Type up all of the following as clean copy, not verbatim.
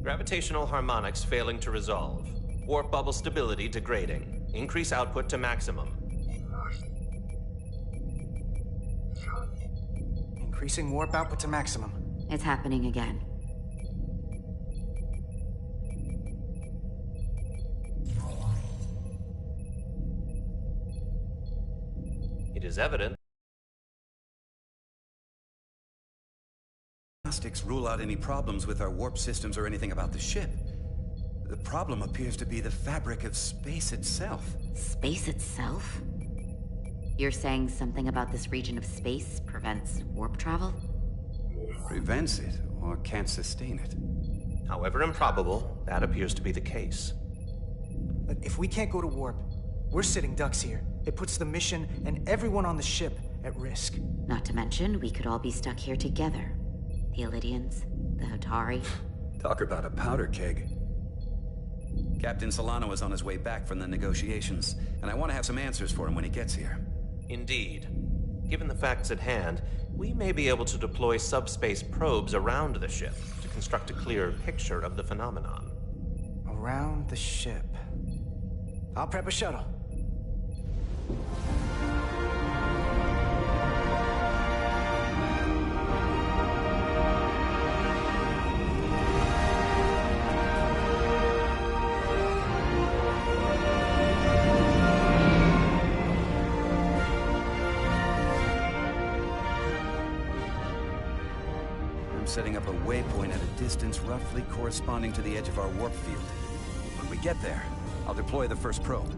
Gravitational harmonics failing to resolve. Warp bubble stability degrading. Increase output to maximum. Increasing warp output to maximum. It's happening again. It is evident. Diagnostics rule out any problems with our warp systems or anything about the ship. The problem appears to be the fabric of space itself. Space itself? You're saying something about this region of space prevents warp travel? Prevents it, or can't sustain it. However improbable, that appears to be the case. But if we can't go to warp, we're sitting ducks here. It puts the mission and everyone on the ship at risk. Not to mention, we could all be stuck here together. The Elydians, the Hatari. Talk about a powder keg. Captain Solano is on his way back from the negotiations, and I want to have some answers for him when he gets here. Indeed. Given the facts at hand, we may be able to deploy subspace probes around the ship to construct a clearer picture of the phenomenon. Around the ship. I'll prep a shuttle. Setting up a waypoint at a distance roughly corresponding to the edge of our warp field. When we get there, I'll deploy the first probe.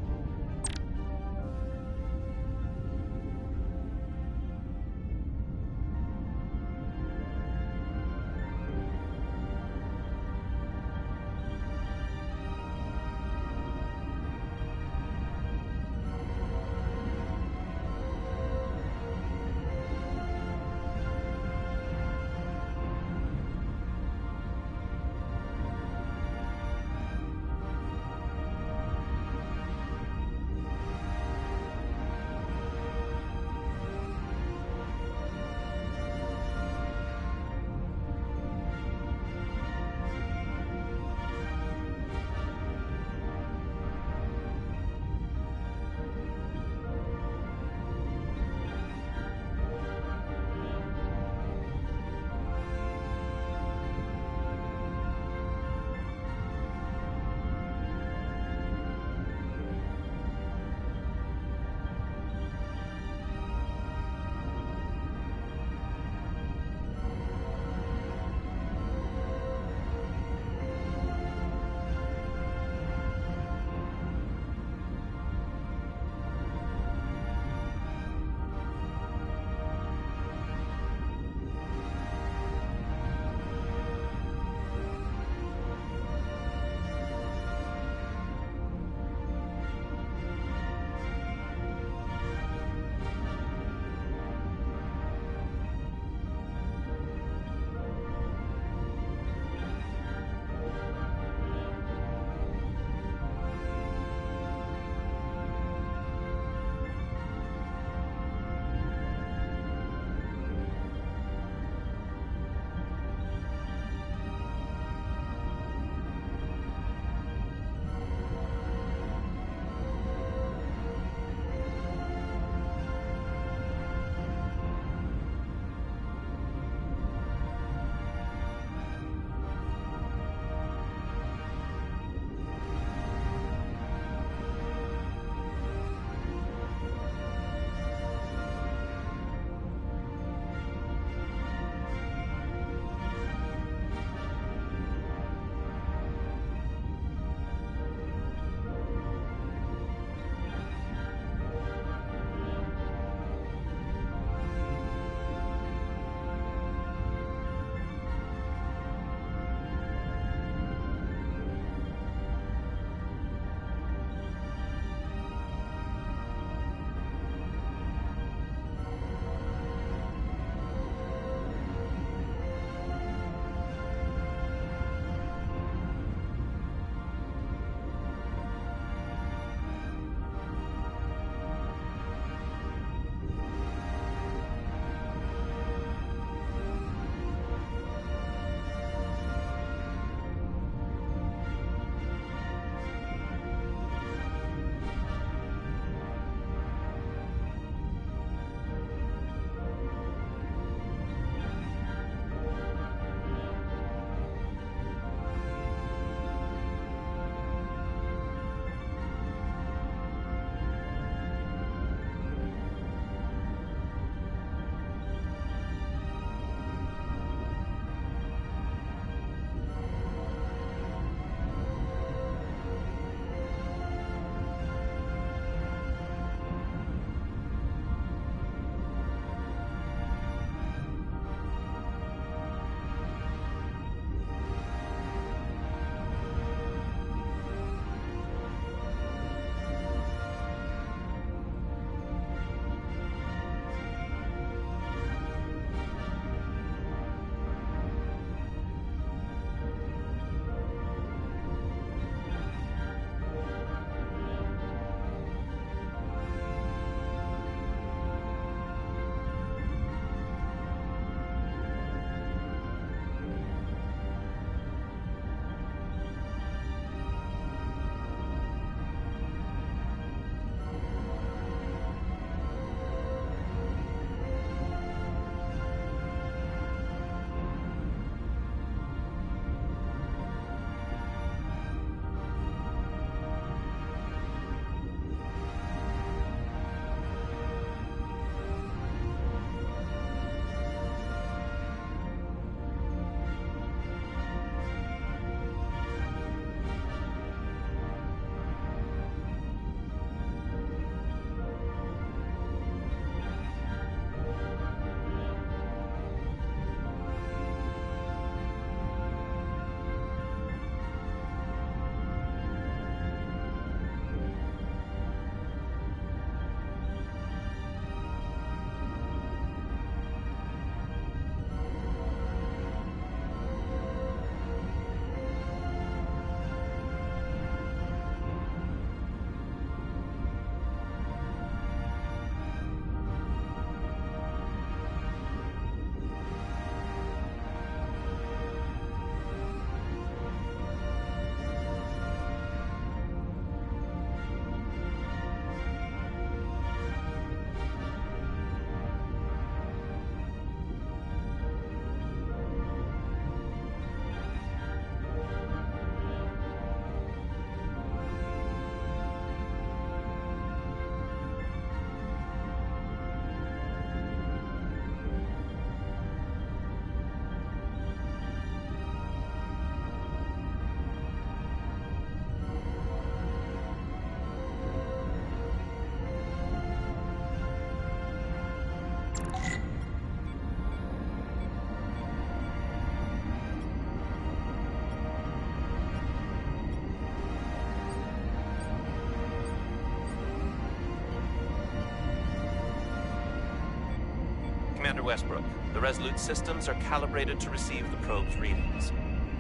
Westbrook, the Resolute systems are calibrated to receive the probe's readings.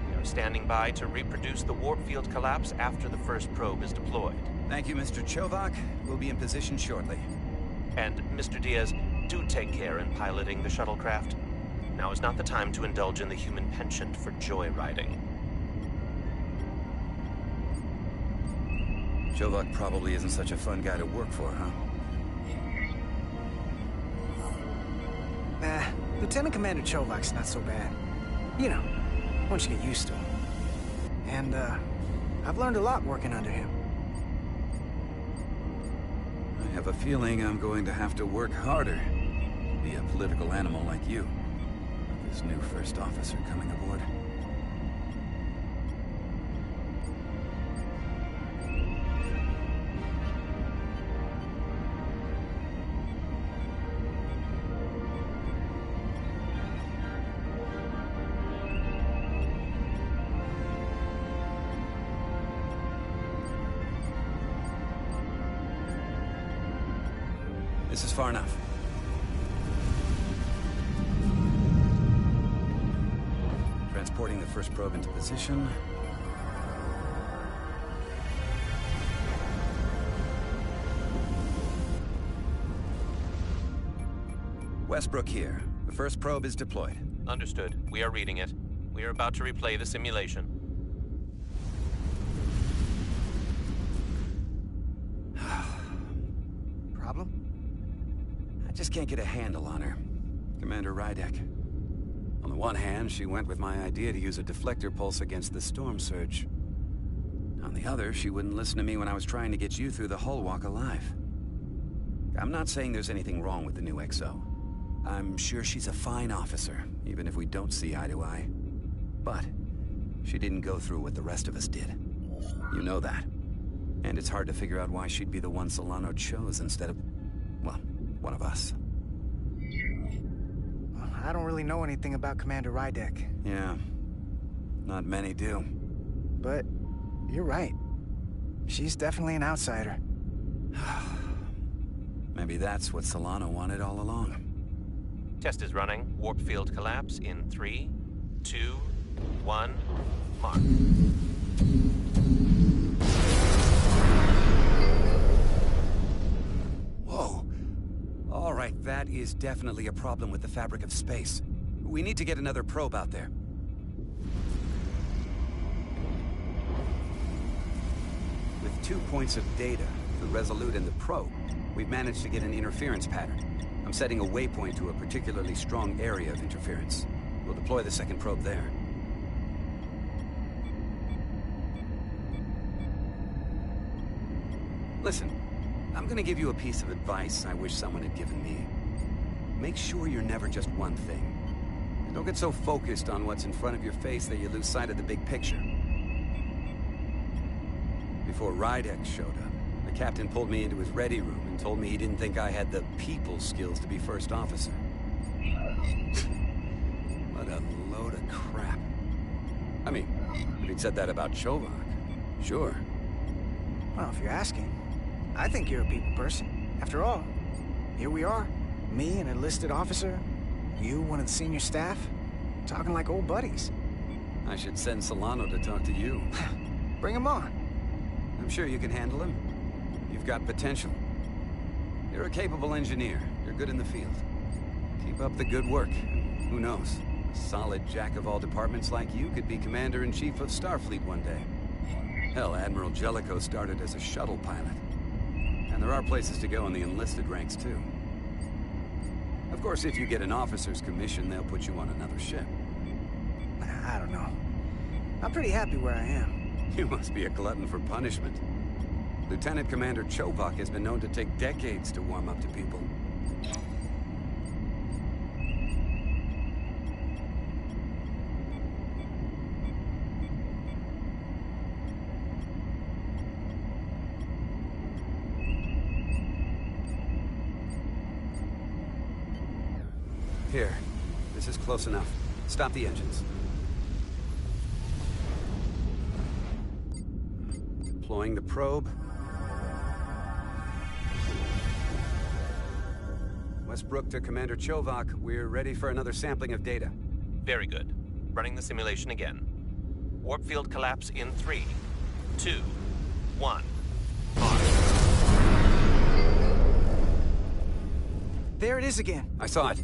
We are standing by to reproduce the warp field collapse after the first probe is deployed. Thank you, Mr. Chovak. We'll be in position shortly. And, Mr. Diaz, do take care in piloting the shuttlecraft. Now is not the time to indulge in the human penchant for joyriding. Chovak probably isn't such a fun guy to work for, huh? Nah, Lieutenant Commander Chovak's not so bad. You know, once you get used to him. And, I've learned a lot working under him. I have a feeling I'm going to have to work harder to be a political animal like you. This new first officer coming aboard. This is far enough. Transporting the first probe into position. Westbrook here. The first probe is deployed. Understood. We are reading it. We are about to replay the simulation. Problem? I just can't get a handle on her. Commander Rydek. On the one hand, she went with my idea to use a deflector pulse against the storm surge. On the other, she wouldn't listen to me when I was trying to get you through the hull walk alive. I'm not saying there's anything wrong with the new XO. I'm sure she's a fine officer, even if we don't see eye to eye. But she didn't go through what the rest of us did. You know that. And it's hard to figure out why she'd be the one Solano chose instead of, well, one of us. I don't really know anything about Commander Rydek. Yeah. Not many do. But you're right. She's definitely an outsider. Maybe that's what Solano wanted all along. Test is running. Warp field collapse in 3, 2, 1, mark. Whoa. All right, that is definitely a problem with the fabric of space. We need to get another probe out there. With 2 points of data, the Resolute and the probe, we've managed to get an interference pattern. I'm setting a waypoint to a particularly strong area of interference. We'll deploy the second probe there. Listen, I'm gonna give you a piece of advice I wish someone had given me. Make sure you're never just one thing. And don't get so focused on what's in front of your face that you lose sight of the big picture. Before Rydek showed up, the captain pulled me into his ready room and told me he didn't think I had the people skills to be first officer. What a load of crap. I mean, if he'd said that about Chovak, sure. Well, if you're asking, I think you're a people person. After all, here we are. Me, an enlisted officer. You, one of the senior staff. Talking like old buddies. I should send Solano to talk to you. Bring him on. I'm sure you can handle him. You've got potential. You're a capable engineer. You're good in the field. Keep up the good work. Who knows? A solid jack of all departments like you could be Commander-in-Chief of Starfleet one day. Hell, Admiral Jellicoe started as a shuttle pilot. And there are places to go in the enlisted ranks, too. Of course, if you get an officer's commission, they'll put you on another ship. I don't know. I'm pretty happy where I am. You must be a glutton for punishment. Lieutenant Commander Chovak has been known to take decades to warm up to people. Here. This is close enough. Stop the engines. Deploying the probe. Westbrook to Commander Chovak. We're ready for another sampling of data. Very good. Running the simulation again. Warp field collapse in 3, 2, 1. On. There it is again. I saw it.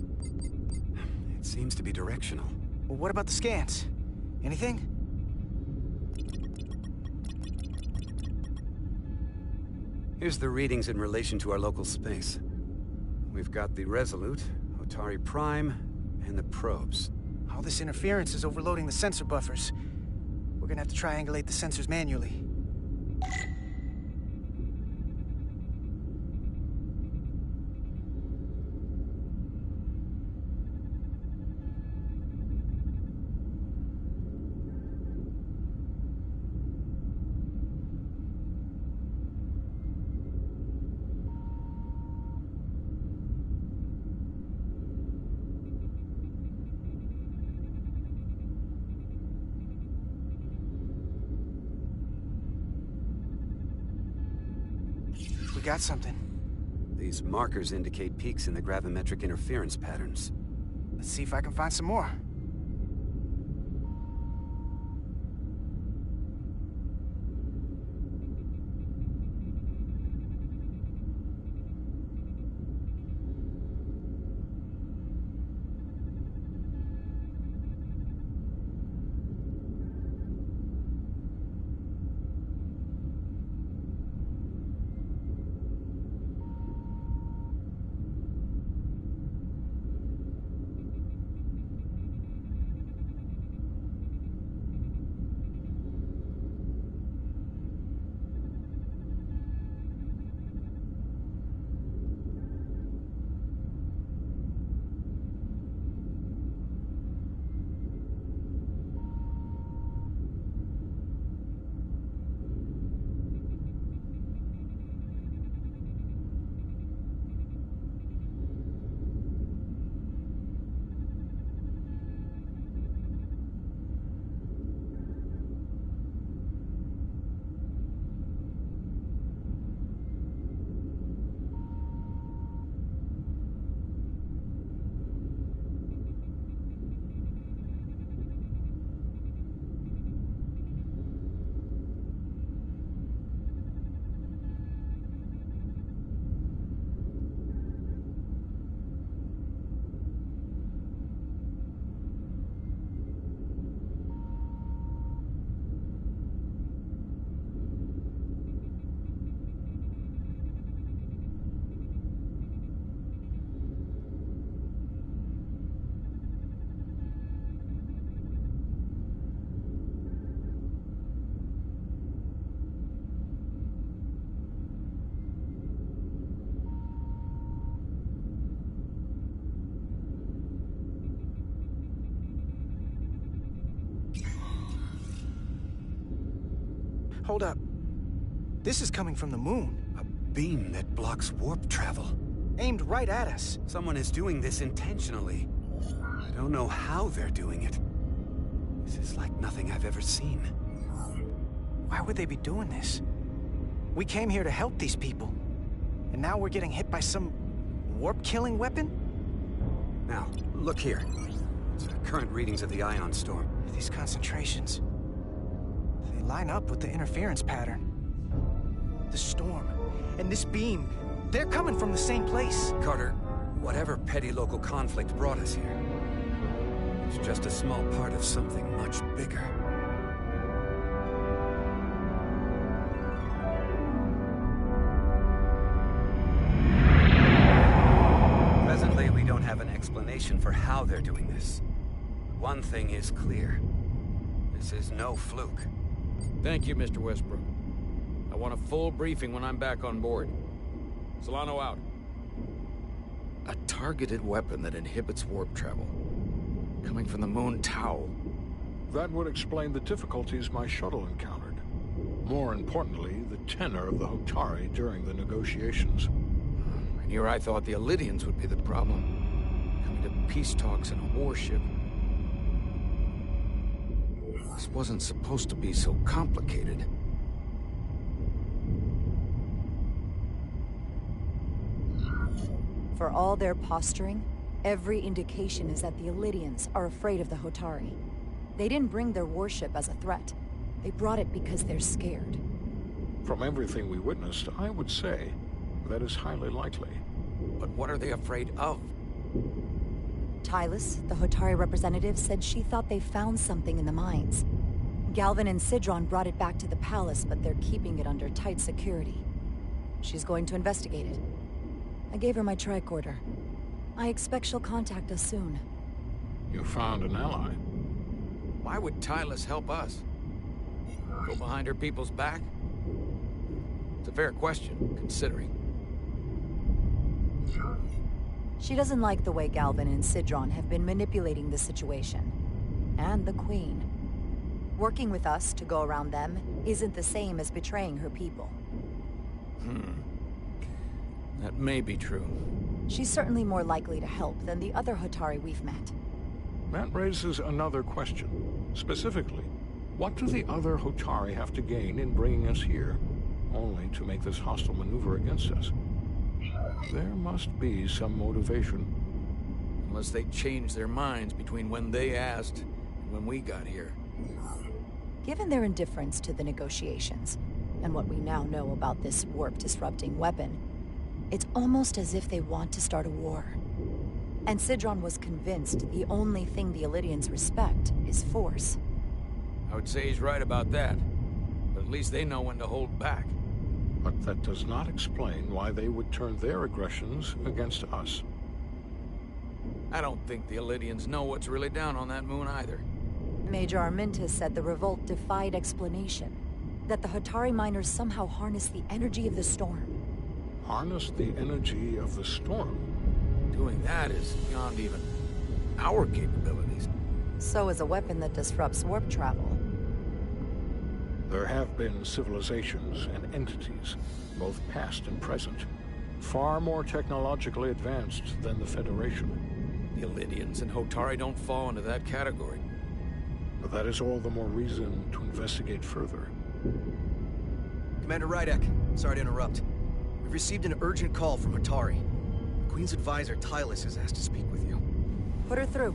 It seems to be directional. Well, what about the scans? Anything? Here's the readings in relation to our local space. We've got the Resolute, Otari Prime, and the probes. All this interference is overloading the sensor buffers. We're gonna have to triangulate the sensors manually. We got something. These markers indicate peaks in the gravimetric interference patterns. Let's see if I can find some more. Hold up. This is coming from the moon. A beam that blocks warp travel. Aimed right at us. Someone is doing this intentionally. I don't know how they're doing it. This is like nothing I've ever seen. Why would they be doing this? We came here to help these people. And now we're getting hit by some warp-killing weapon? Now, look here. It's the current readings of the ion storm. These concentrations... they line up with the interference pattern. The storm and this beam, they're coming from the same place. Carter, whatever petty local conflict brought us here, it's just a small part of something much bigger. Presently, we don't have an explanation for how they're doing this. One thing is clear. This is no fluke. Thank you, Mr. Westbrook. I want a full briefing when I'm back on board. Solano out. A targeted weapon that inhibits warp travel. Coming from the moon Tau. That would explain the difficulties my shuttle encountered. More importantly, the tenor of the Hotari during the negotiations. And here I thought the Elydians would be the problem. Coming to peace talks in a warship. This wasn't supposed to be so complicated. For all their posturing, every indication is that the Illidians are afraid of the Hotari. They didn't bring their warship as a threat. They brought it because they're scared. From everything we witnessed, I would say that is highly likely. But what are they afraid of? Tylus, the Hotari representative, said she thought they found something in the mines. Galvin and Sidron brought it back to the palace, but they're keeping it under tight security. She's going to investigate it. I gave her my tricorder. I expect she'll contact us soon. You found an ally. Why would Tylus help us? Go behind her people's back? It's a fair question, considering. She doesn't like the way Galvin and Sidron have been manipulating the situation. And the Queen. Working with us to go around them isn't the same as betraying her people. That may be true. She's certainly more likely to help than the other Hotari we've met. That raises another question. Specifically, what do the other Hotari have to gain in bringing us here, only to make this hostile maneuver against us? There must be some motivation. Unless they changed their minds between when they asked and when we got here. Given their indifference to the negotiations, and what we now know about this warp-disrupting weapon, it's almost as if they want to start a war. And Sidron was convinced the only thing the Illidians respect is force. I would say he's right about that. But at least they know when to hold back. But that does not explain why they would turn their aggressions against us. I don't think the Illidians know what's really down on that moon either. Major Armintas said the revolt defied explanation. That the Hotari miners somehow harness the energy of the storm. Harness the energy of the storm? Doing that is beyond even our capabilities. So is a weapon that disrupts warp travel. There have been civilizations and entities, both past and present, far more technologically advanced than the Federation. The Illidians and Hotari don't fall into that category. But that is all the more reason to investigate further. Commander Rydek, sorry to interrupt. We've received an urgent call from Hotari. The Queen's advisor, Tylus, has asked to speak with you. Put her through.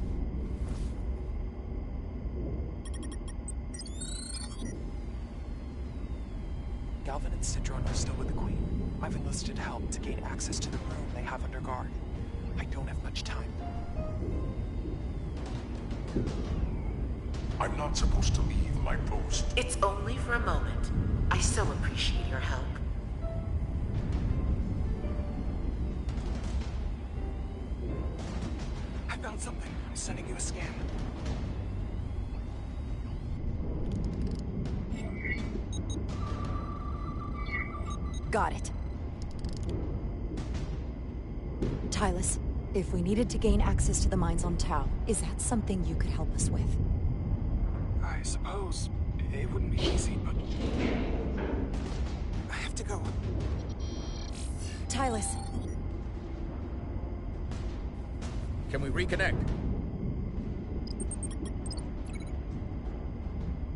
Galvin and Sidron are still with the Queen. I've enlisted help to gain access to the room they have under guard. I don't have much time. I'm not supposed to leave my post. It's only for a moment. I so appreciate your help. I found something. I'm sending you a scan. Got it. Tylus, if we needed to gain access to the mines on Tau, is that something you could help us with? I suppose it wouldn't be easy, but I have to go. Tylus. Can we reconnect?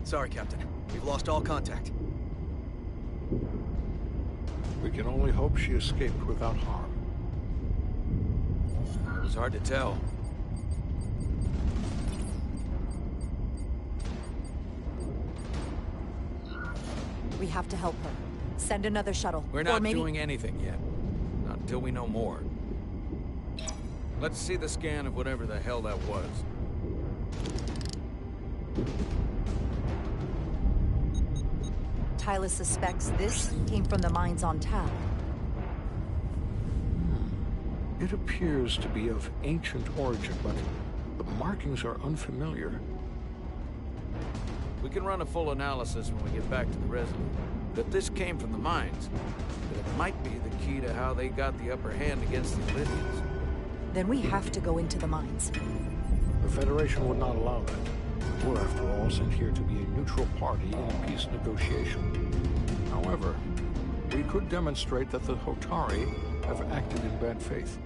Sorry, Captain. We've lost all contact. We can only hope she escaped without harm. It was hard to tell. We have to help her. Send another shuttle. We're Or not maybe... doing anything yet. Not until we know more. Let's see the scan of whatever the hell that was. Tylus suspects this came from the mines on Tau. It appears to be of ancient origin, but the markings are unfamiliar. We can run a full analysis when we get back to the residence. But this came from the mines. But it might be the key to how they got the upper hand against the Illidians. Then we have to go into the mines. The Federation would not allow that. We're, after all, sent here to be a neutral party in a peace negotiation. However, we could demonstrate that the Hotari have acted in bad faith,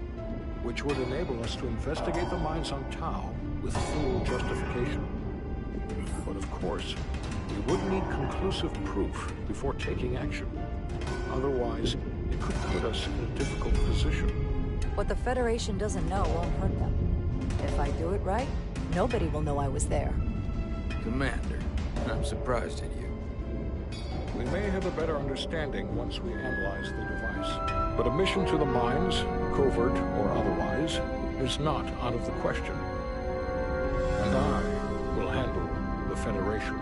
which would enable us to investigate the mines on Tau with full justification. But of course, we would need conclusive proof before taking action. Otherwise, it could put us in a difficult position. What the Federation doesn't know won't hurt them. If I do it right, nobody will know I was there. Commander, I'm surprised at you. We may have a better understanding once we analyze the device. But a mission to the mines, covert or otherwise, is not out of the question. And I will handle the Federation.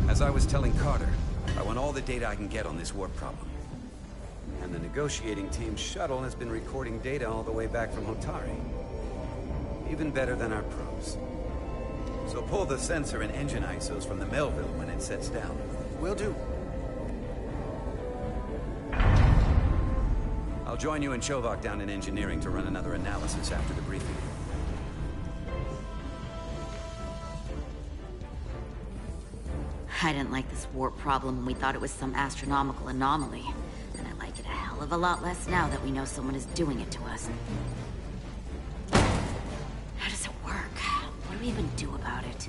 As I was telling Carter, I want all the data I can get on this warp problem. And the negotiating team's shuttle has been recording data all the way back from Hotari. Even better than our probes. So pull the sensor and engine ISOs from the Melville when it sets down. Will do. I'll join you and Chovak down in engineering to run another analysis after the briefing. I didn't like this warp problem when we thought it was some astronomical anomaly. And I like it a hell of a lot less now that we know someone is doing it to us. How does it work? What do we even do about it?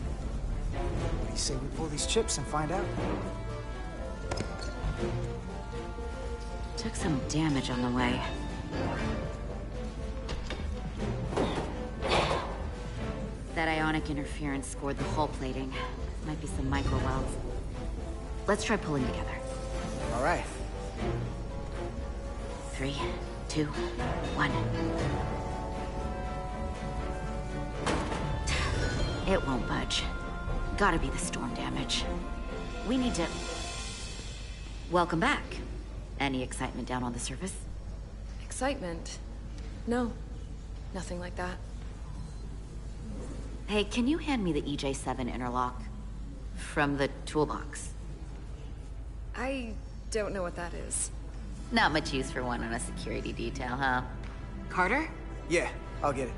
What do you say we pull these chips and find out? Took some damage on the way. That ionic interference scored the hull plating. Might be some micro welds. Let's try pulling together. All right. 3, 2, 1. It won't budge. Gotta be the storm damage. We need to... Welcome back. Any excitement down on the surface? Excitement? No. Nothing like that. Hey, can you hand me the EJ7 interlock? From the toolbox. I don't know what that is. Not much use for one on a security detail, huh? Carter? Yeah, I'll get it.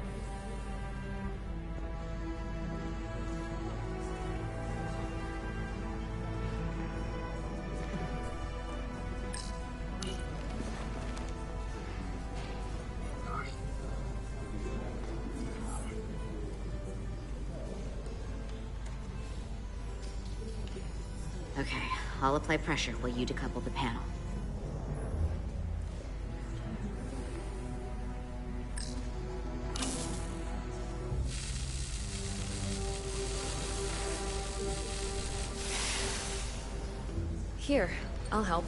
Okay, I'll apply pressure while you decouple the panel. Here, I'll help.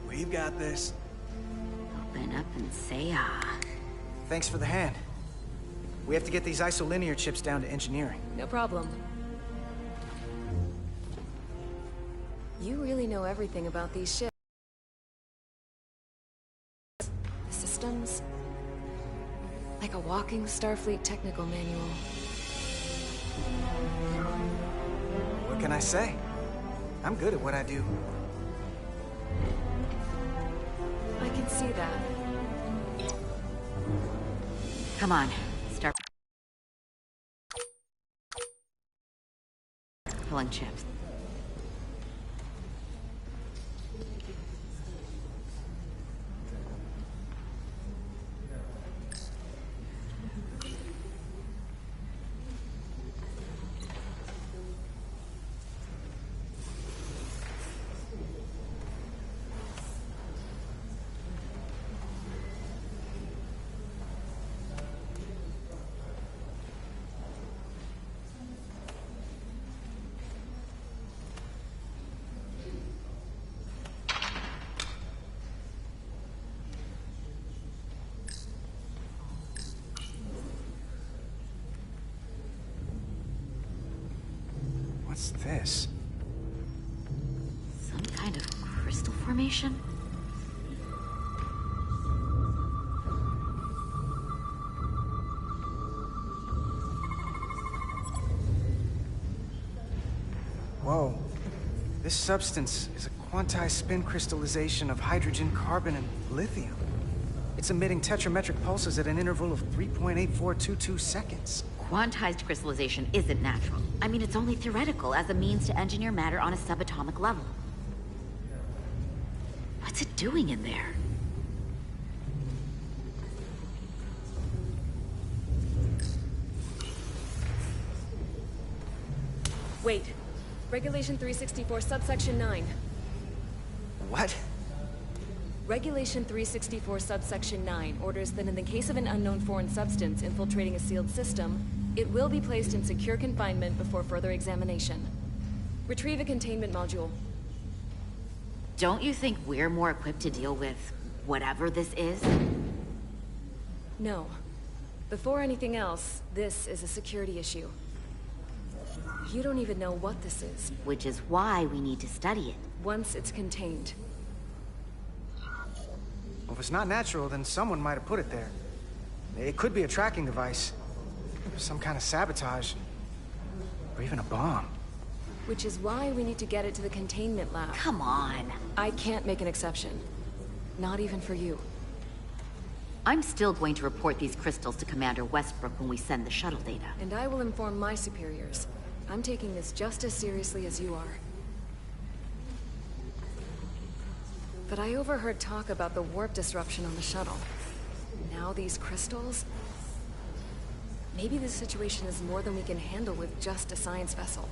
We've got this. Open up and say ah. Thanks for the hand. We have to get these isolinear chips down to engineering. No problem. You really know everything about these ships. The systems. Like a walking Starfleet technical manual. What can I say? I'm good at what I do. I can see that. Come on, start pulling chips. What's this? Some kind of crystal formation? Whoa. This substance is a quantized spin crystallization of hydrogen, carbon, and lithium. It's emitting tetrametric pulses at an interval of 3.8422 seconds. Quantized crystallization isn't natural. I mean, it's only theoretical as a means to engineer matter on a subatomic level. What's it doing in there? Wait. Regulation 364, subsection 9. What? Regulation 364, subsection 9 orders that in the case of an unknown foreign substance infiltrating a sealed system, it will be placed in secure confinement before further examination. Retrieve a containment module. Don't you think we're more equipped to deal with whatever this is? No. Before anything else, this is a security issue. You don't even know what this is. Which is why we need to study it. Once it's contained. Well, if it's not natural, then someone might have put it there. It could be a tracking device. Some kind of sabotage. Or even a bomb. Which is why we need to get it to the containment lab. Come on. I can't make an exception. Not even for you. I'm still going to report these crystals to Commander Westbrook when we send the shuttle data. And I will inform my superiors. I'm taking this just as seriously as you are. But I overheard talk about the warp disruption on the shuttle. Now these crystals? Maybe this situation is more than we can handle with just a science vessel.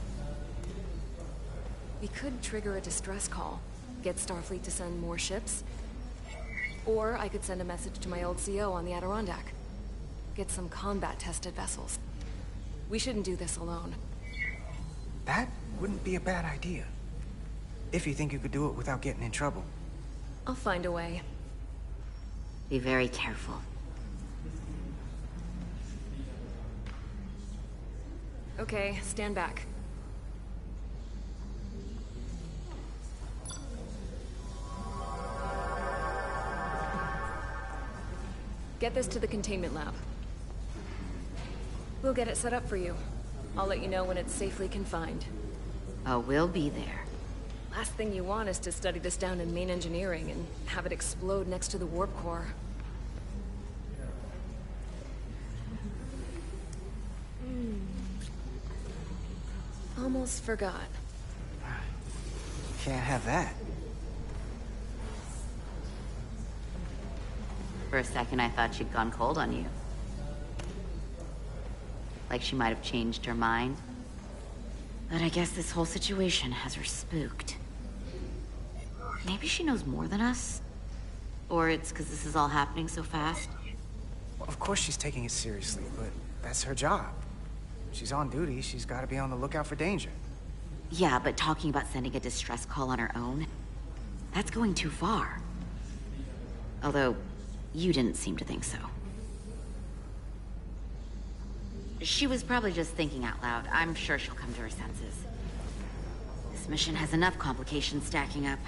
We could trigger a distress call, get Starfleet to send more ships. Or I could send a message to my old CO on the Adirondack. Get some combat-tested vessels. We shouldn't do this alone. That wouldn't be a bad idea. If you think you could do it without getting in trouble. I'll find a way. Be very careful. Okay, stand back. Get this to the containment lab. We'll get it set up for you. I'll let you know when it's safely confined. Oh, we'll be there. Last thing you want is to study this down in main engineering and have it explode next to the warp core. Almost forgot. Can't have that. For a second, I thought she'd gone cold on you. Like she might have changed her mind. But I guess this whole situation has her spooked. Maybe she knows more than us? Or it's because this is all happening so fast? Well, of course she's taking it seriously, but that's her job. She's on duty, she's got to be on the lookout for danger. Yeah, but talking about sending a distress call on her own? That's going too far. Although, you didn't seem to think so. She was probably just thinking out loud. I'm sure she'll come to her senses. This mission has enough complications stacking up.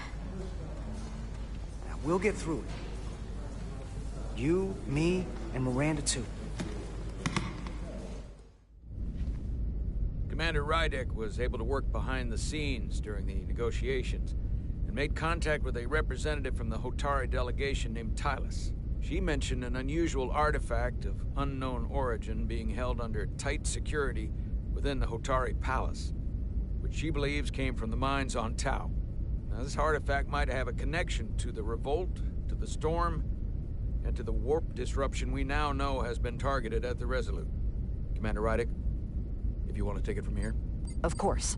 Now, we'll get through it. You, me, and Miranda too. Commander Rydek was able to work behind the scenes during the negotiations and made contact with a representative from the Hotari delegation named Tylus. She mentioned an unusual artifact of unknown origin being held under tight security within the Hotari Palace, which she believes came from the mines on Tau. Now, this artifact might have a connection to the revolt, to the storm, and to the warp disruption we now know has been targeted at the Resolute. Commander Rydek, if you want to take it from here. Of course.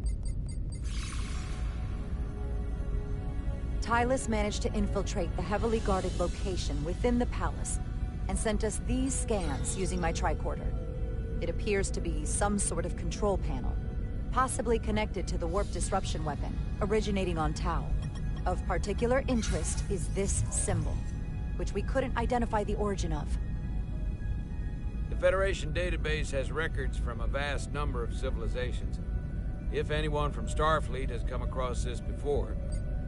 Tylus managed to infiltrate the heavily guarded location within the palace and sent us these scans using my tricorder. It appears to be some sort of control panel, possibly connected to the warp disruption weapon originating on Tau. Of particular interest is this symbol, which we couldn't identify the origin of. The Federation database has records from a vast number of civilizations. If anyone from Starfleet has come across this before,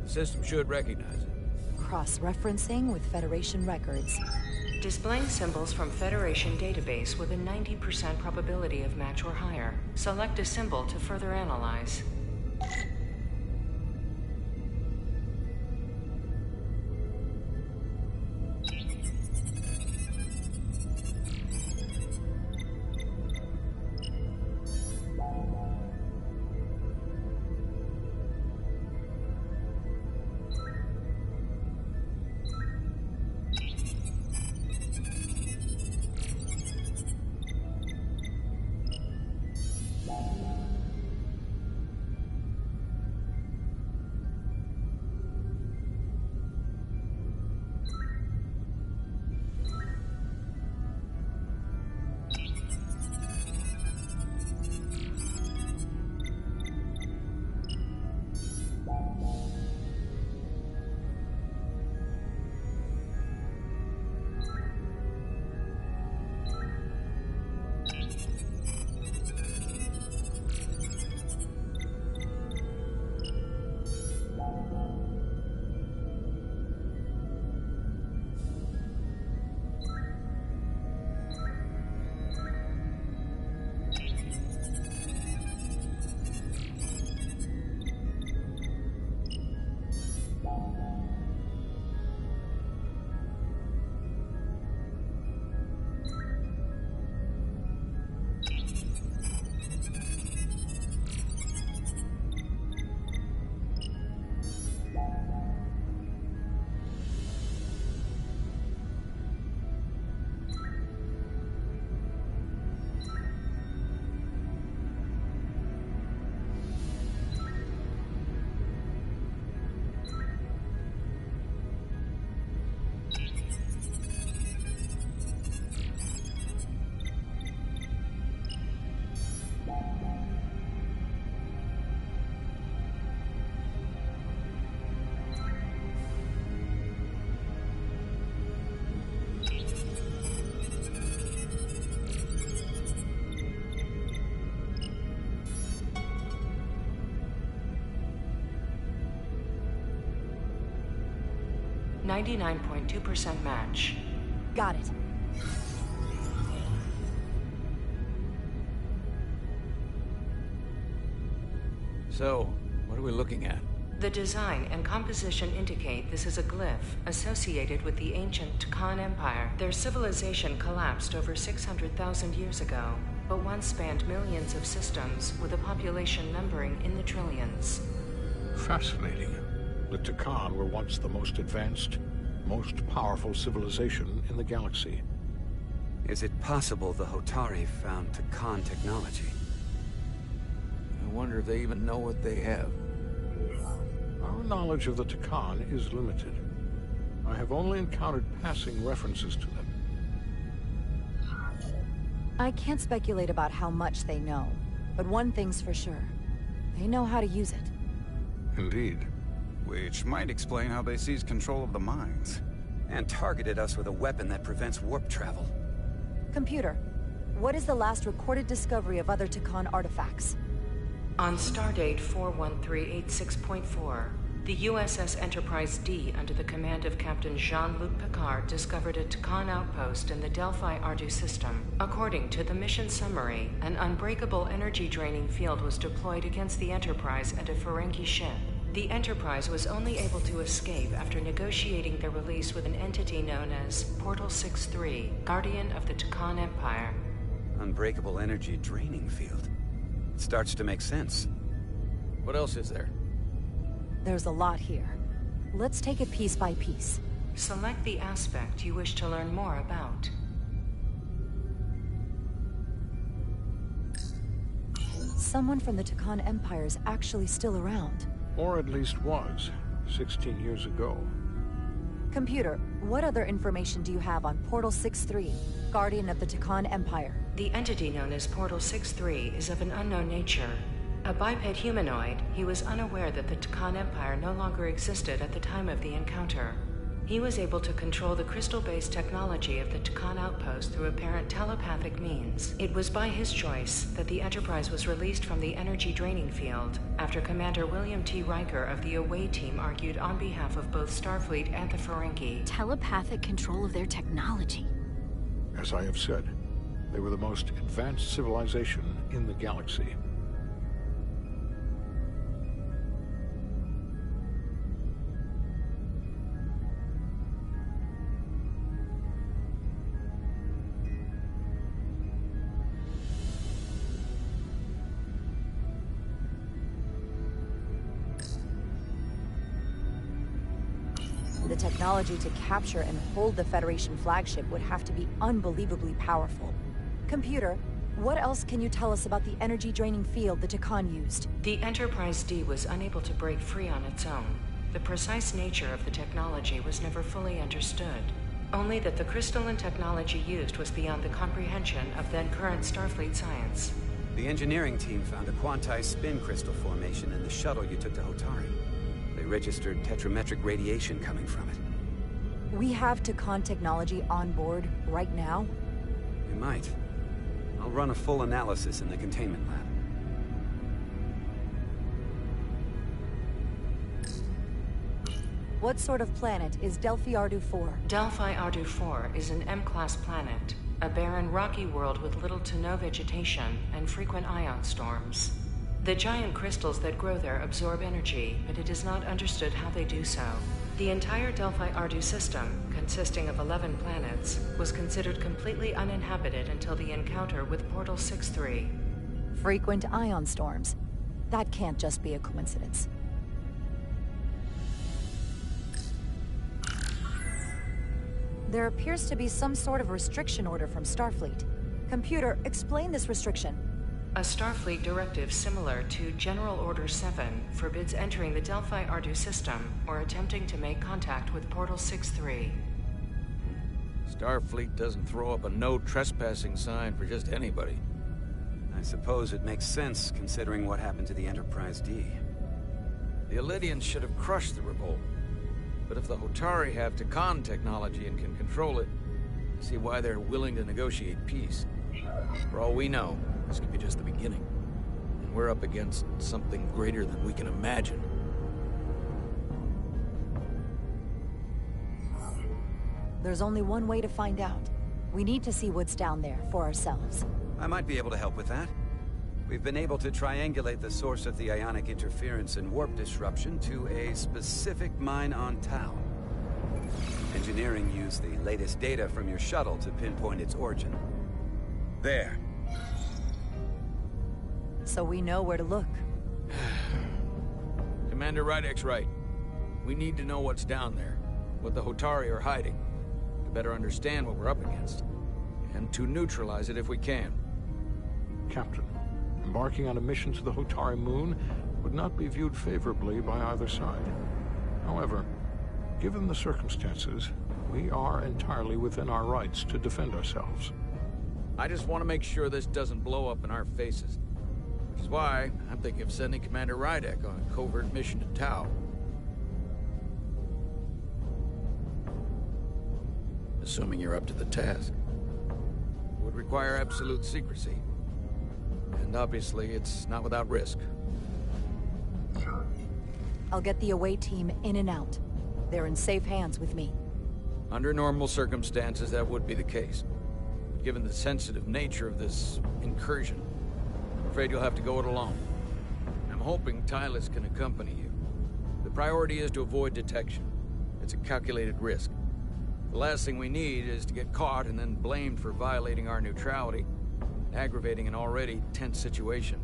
the system should recognize it. Cross-referencing with Federation records. Displaying symbols from Federation database with a 90% probability of match or higher. Select a symbol to further analyze. 99.2% match. Got it. So, what are we looking at? The design and composition indicate this is a glyph associated with the ancient Khan Empire. Their civilization collapsed over 600,000 years ago, but once spanned millions of systems with a population numbering in the trillions. Fascinating. The Takan were once the most advanced, most powerful civilization in the galaxy. Is it possible the Hotari found Takan technology? I wonder if they even know what they have. Our knowledge of the Takan is limited. I have only encountered passing references to them. I can't speculate about how much they know, but one thing's for sure. They know how to use it. Indeed. Which might explain how they seized control of the mines. And targeted us with a weapon that prevents warp travel. Computer, what is the last recorded discovery of other Takan artifacts? On Stardate 41386.4, the USS Enterprise D under the command of Captain Jean-Luc Picard discovered a Takan outpost in the Delphi Ardu system. According to the mission summary, an unbreakable energy-draining field was deployed against the Enterprise and a Ferengi ship. The Enterprise was only able to escape after negotiating their release with an entity known as Portal 6-3, Guardian of the Takan Empire. Unbreakable energy draining field. It starts to make sense. What else is there? There's a lot here. Let's take it piece by piece. Select the aspect you wish to learn more about. Someone from the Takan Empire is actually still around. Or at least was, 16 years ago. Computer, what other information do you have on Portal 6-3, Guardian of the Takan Empire? The entity known as Portal 6-3 is of an unknown nature. A biped humanoid, he was unaware that the Takan Empire no longer existed at the time of the encounter. He was able to control the crystal-based technology of the Takan outpost through apparent telepathic means. It was by his choice that the Enterprise was released from the energy draining field after Commander William T. Riker of the Away Team argued on behalf of both Starfleet and the Ferengi. Telepathic control of their technology. As I have said, they were the most advanced civilization in the galaxy. The technology to capture and hold the Federation flagship would have to be unbelievably powerful. Computer, what else can you tell us about the energy-draining field the Takan used? The Enterprise D was unable to break free on its own. The precise nature of the technology was never fully understood. Only that the crystalline technology used was beyond the comprehension of then-current Starfleet science. The engineering team found a quantized spin crystal formation in the shuttle you took to Hotari. They registered tetrametric radiation coming from it. We have Takan technology on board right now? We might. I'll run a full analysis in the containment lab. What sort of planet is Delphi Ardu 4? Delphi Ardu 4 is an M-class planet, a barren rocky world with little to no vegetation and frequent ion storms. The giant crystals that grow there absorb energy, but it is not understood how they do so. The entire Delphi Ardu system, consisting of 11 planets, was considered completely uninhabited until the encounter with Portal 6-3. Frequent ion storms. That can't just be a coincidence. There appears to be some sort of restriction order from Starfleet. Computer, explain this restriction. A Starfleet directive similar to General Order 7 forbids entering the Delphi Ardu system or attempting to make contact with Portal 6-3. Starfleet doesn't throw up a no trespassing sign for just anybody. I suppose it makes sense considering what happened to the Enterprise D. The Elydians should have crushed the revolt. But if the Hotari have Takan technology and can control it, I see why they're willing to negotiate peace. For all we know, this could be just the beginning. And we're up against something greater than we can imagine. There's only one way to find out. We need to see what's down there for ourselves. I might be able to help with that. We've been able to triangulate the source of the ionic interference and warp disruption to a specific mine on Tau. Engineering used the latest data from your shuttle to pinpoint its origin. There. So we know where to look. Commander Rydek's right. We need to know what's down there, what the Hotari are hiding, to better understand what we're up against, and to neutralize it if we can. Captain, embarking on a mission to the Hotari moon would not be viewed favorably by either side. However, given the circumstances, we are entirely within our rights to defend ourselves. I just want to make sure this doesn't blow up in our faces. Which is why I'm thinking of sending Commander Rydek on a covert mission to Tau. Assuming you're up to the task. It would require absolute secrecy. And obviously, it's not without risk. I'll get the away team in and out. They're in safe hands with me. Under normal circumstances, that would be the case. Given the sensitive nature of this incursion, I'm afraid you'll have to go it alone. I'm hoping Tylus can accompany you. The priority is to avoid detection. It's a calculated risk. The last thing we need is to get caught and then blamed for violating our neutrality, and aggravating an already tense situation.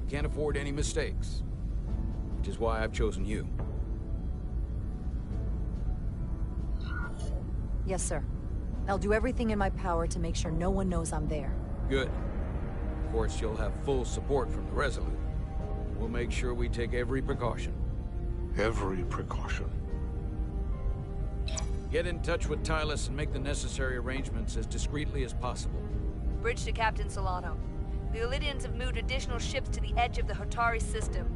We can't afford any mistakes, which is why I've chosen you. Yes, sir. I'll do everything in my power to make sure no one knows I'm there. Good. Of course, you'll have full support from the Resolute. We'll make sure we take every precaution. Every precaution. Get in touch with Tylus and make the necessary arrangements as discreetly as possible. Bridge to Captain Solano. The Elydians have moved additional ships to the edge of the Hotari system.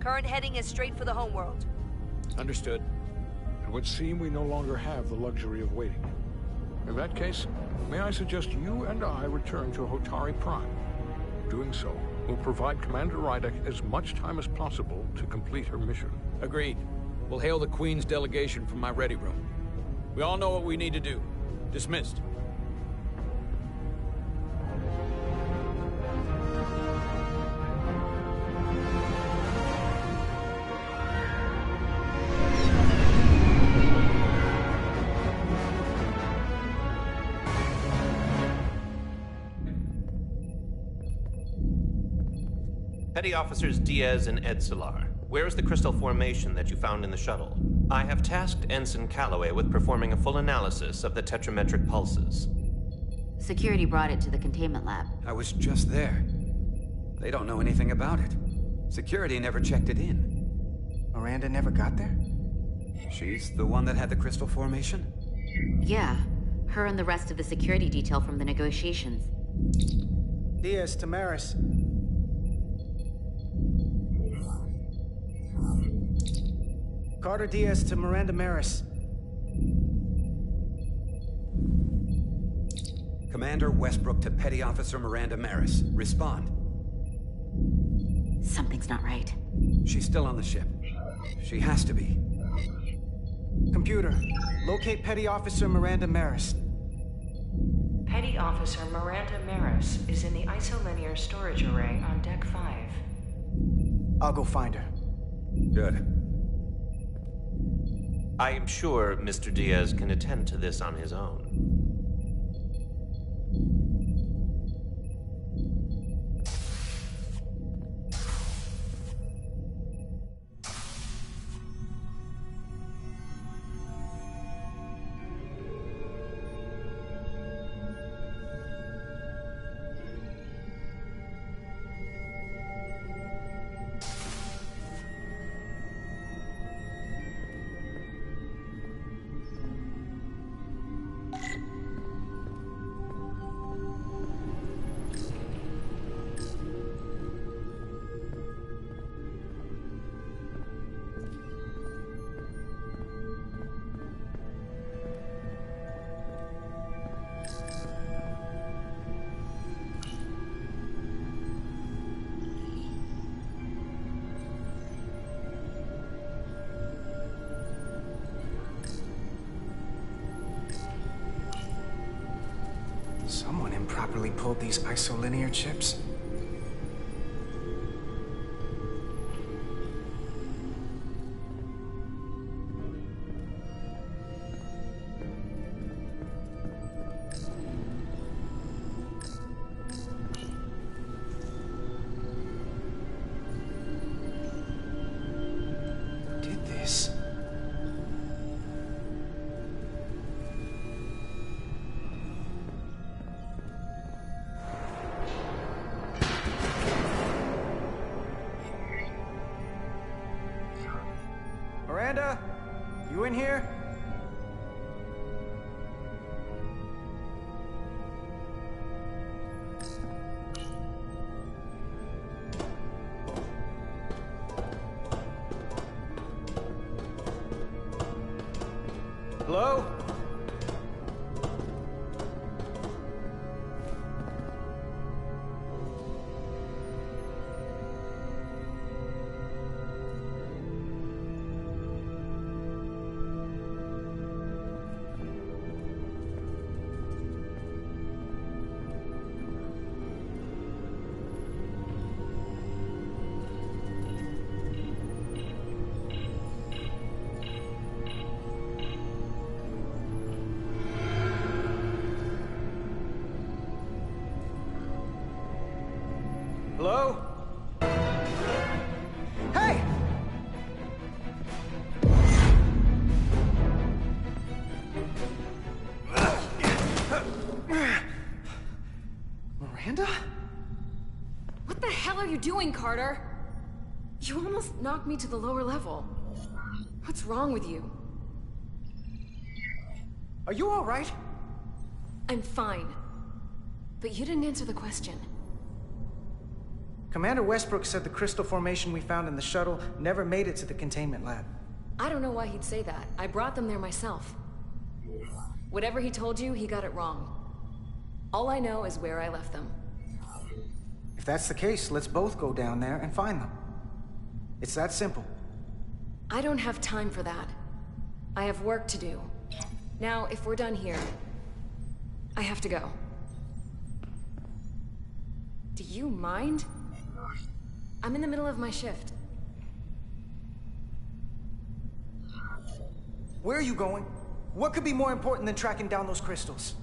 Current heading is straight for the homeworld. Understood. It would seem we no longer have the luxury of waiting. In that case, may I suggest you and I return to Hotari Prime. Doing so will provide Commander Rydek as much time as possible to complete her mission. Agreed. We'll hail the Queen's delegation from my ready room. We all know what we need to do. Dismissed. Petty Officers Diaz and Edsolar, where is the crystal formation that you found in the shuttle? I have tasked Ensign Calloway with performing a full analysis of the tetrametric pulses. Security brought it to the containment lab. I was just there. They don't know anything about it. Security never checked it in. Miranda never got there? She's the one that had the crystal formation? Yeah, her and the rest of the security detail from the negotiations. Diaz, Tamaris. Carter Diaz to Miranda Maris. Commander Westbrook to Petty Officer Miranda Maris. Respond. Something's not right. She's still on the ship. She has to be. Computer, locate Petty Officer Miranda Maris. Petty Officer Miranda Maris is in the isolinear storage array on Deck 5. I'll go find her. Good. I am sure Mr. Diaz can attend to this on his own. properly pulled these isolinear chips? Did this? Miranda, you in here? Hello? Hello? Hey! Miranda? What the hell are you doing, Carter? You almost knocked me to the lower level. What's wrong with you? Are you all right? I'm fine. But you didn't answer the question. Commander Westbrook said the crystal formation we found in the shuttle never made it to the containment lab. I don't know why he'd say that. I brought them there myself. Whatever he told you, he got it wrong. All I know is where I left them. If that's the case, let's both go down there and find them. It's that simple. I don't have time for that. I have work to do. Now, if we're done here, I have to go. Do you mind? I'm in the middle of my shift. Where are you going? What could be more important than tracking down those crystals?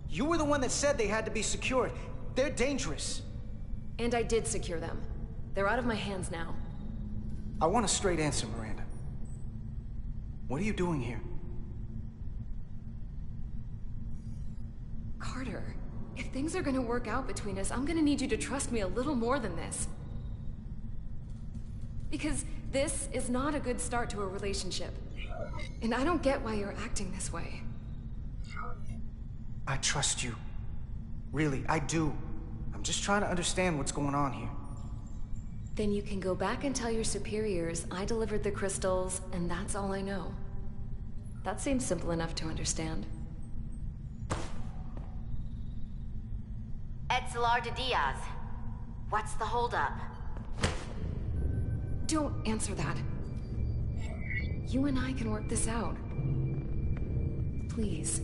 You were the one that said they had to be secured. They're dangerous. And I did secure them. They're out of my hands now. I want a straight answer, Miranda. What are you doing here? Carter, if things are gonna work out between us, I'm gonna need you to trust me a little more than this. Because this is not a good start to a relationship. And I don't get why you're acting this way. I trust you. Really, I do. I'm just trying to understand what's going on here. Then you can go back and tell your superiors I delivered the crystals, and that's all I know. That seems simple enough to understand. Edsalar de Diaz. What's the holdup? Don't answer that. You and I can work this out. Please.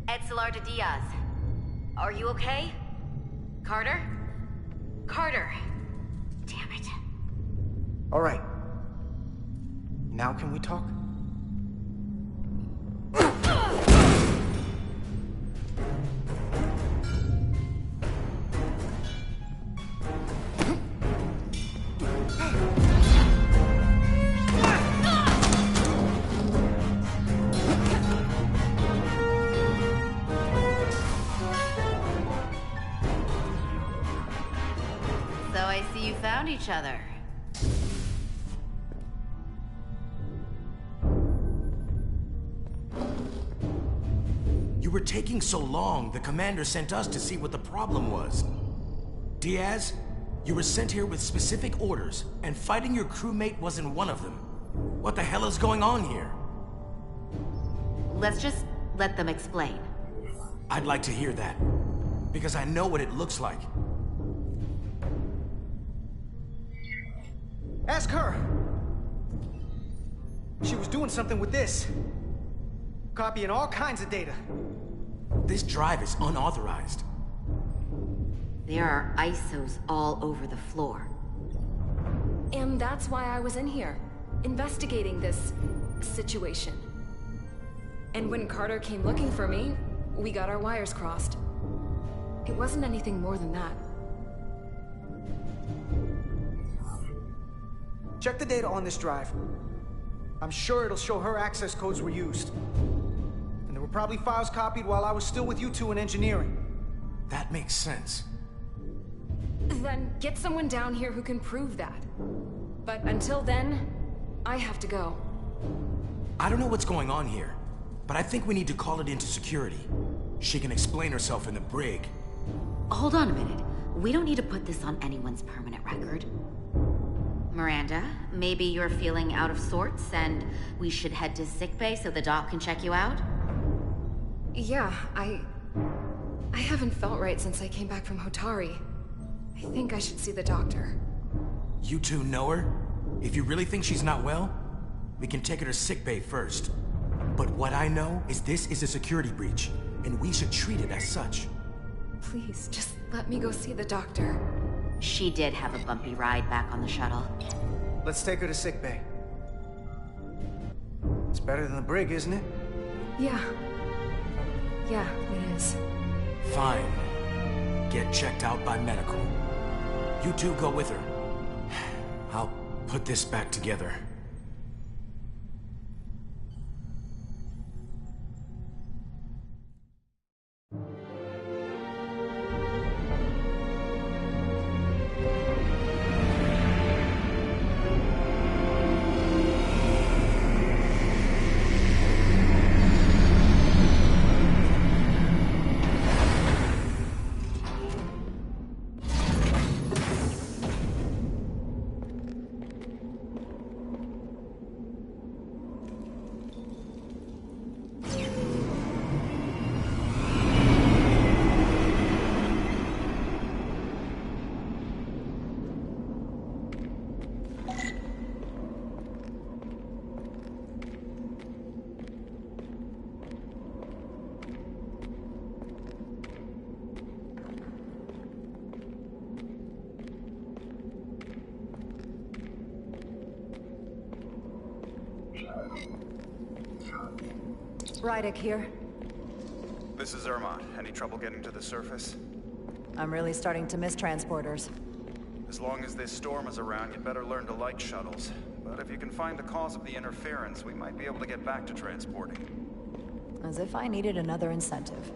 Edsalar de Diaz. Are you okay? Carter? Carter! Damn it. All right. Now can we talk? So I see you found each other. You were taking so long, the commander sent us to see what the problem was. Diaz, you were sent here with specific orders, and fighting your crewmate wasn't one of them. What the hell is going on here? Let's just let them explain. I'd like to hear that, because I know what it looks like. Ask her! She was doing something with this. copying all kinds of data. This drive is unauthorized. There are ISOs all over the floor. And that's why I was in here, investigating this situation. And when Carter came looking for me, we got our wires crossed. It wasn't anything more than that. Check the data on this drive. I'm sure it'll show her access codes were used. And there were probably files copied while I was still with you two in engineering. That makes sense. Then get someone down here who can prove that. But until then, I have to go. I don't know what's going on here, but I think we need to call it into security. She can explain herself in the brig. Hold on a minute. We don't need to put this on anyone's permanent record. Miranda, maybe you're feeling out of sorts and we should head to sickbay so the doc can check you out? Yeah, I haven't felt right since I came back from Hotari. I think I should see the doctor. You two know her? If you really think she's not well, we can take her to sickbay first. But what I know is this is a security breach, and we should treat it as such. Please, just let me go see the doctor. She did have a bumpy ride back on the shuttle. Let's take her to sickbay. It's better than the brig, isn't it? Yeah. Yeah, it is. Fine. Get checked out by medical. You two go with her. I'll put this back together. Rydick here. This is Irma. Any trouble getting to the surface? I'm really starting to miss transporters. As long as this storm is around, you'd better learn to like shuttles. But if you can find the cause of the interference, we might be able to get back to transporting. As if I needed another incentive.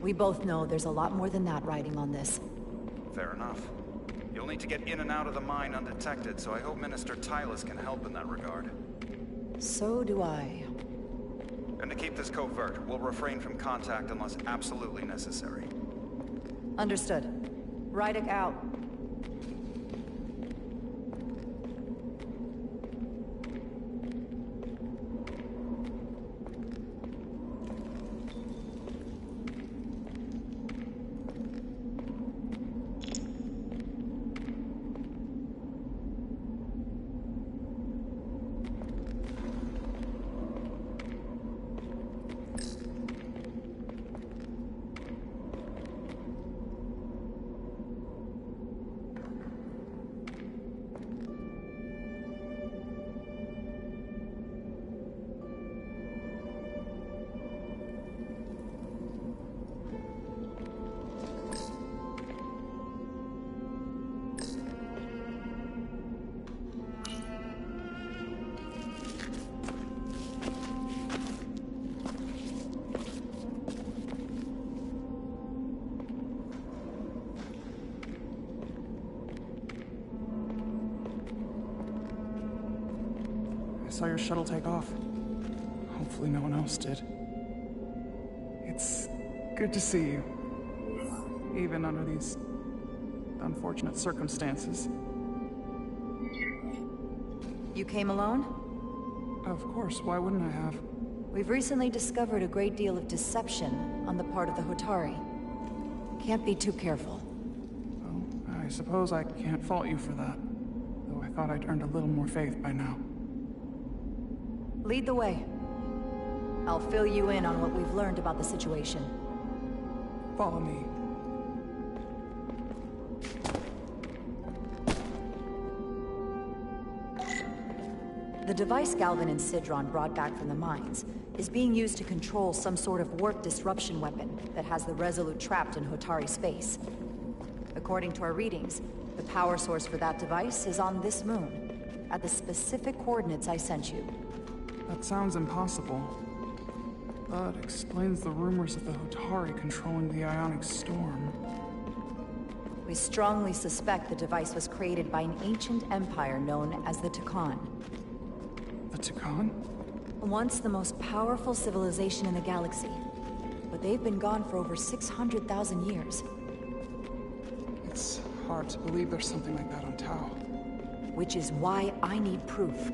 We both know there's a lot more than that riding on this. Fair enough. You'll need to get in and out of the mine undetected, so I hope Minister Tylus can help in that regard. So do I. And to keep this covert, we'll refrain from contact unless absolutely necessary. Understood. Rydick out. I saw your shuttle take off. Hopefully no one else did. It's good to see you. Even under these unfortunate circumstances. You came alone? Of course, why wouldn't I have? We've recently discovered a great deal of deception on the part of the Hotari. Can't be too careful. Well, I suppose I can't fault you for that. Though I thought I'd earned a little more faith by now. Lead the way. I'll fill you in on what we've learned about the situation. Follow me. The device Galvin and Sidron brought back from the mines is being used to control some sort of warp disruption weapon that has the Resolute trapped in Hotari space. According to our readings, the power source for that device is on this moon, at the specific coordinates I sent you. That sounds impossible. That explains the rumors of the Hotari controlling the ionic storm. We strongly suspect the device was created by an ancient empire known as the Takan. The Takan? Once the most powerful civilization in the galaxy, but they've been gone for over 600,000 years. It's hard to believe there's something like that on Tau. Which is why I need proof.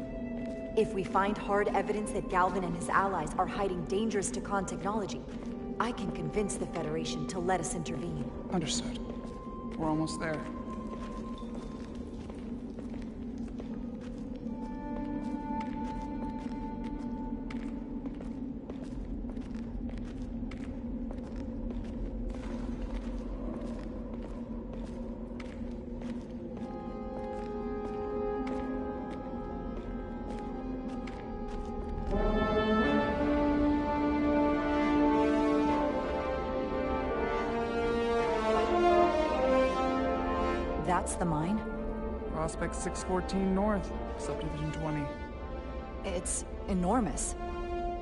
If we find hard evidence that Galvin and his allies are hiding dangerous Takan technology, I can convince the Federation to let us intervene. Understood. We're almost there. That's the mine? Prospect 614 North, Subdivision 20. It's enormous.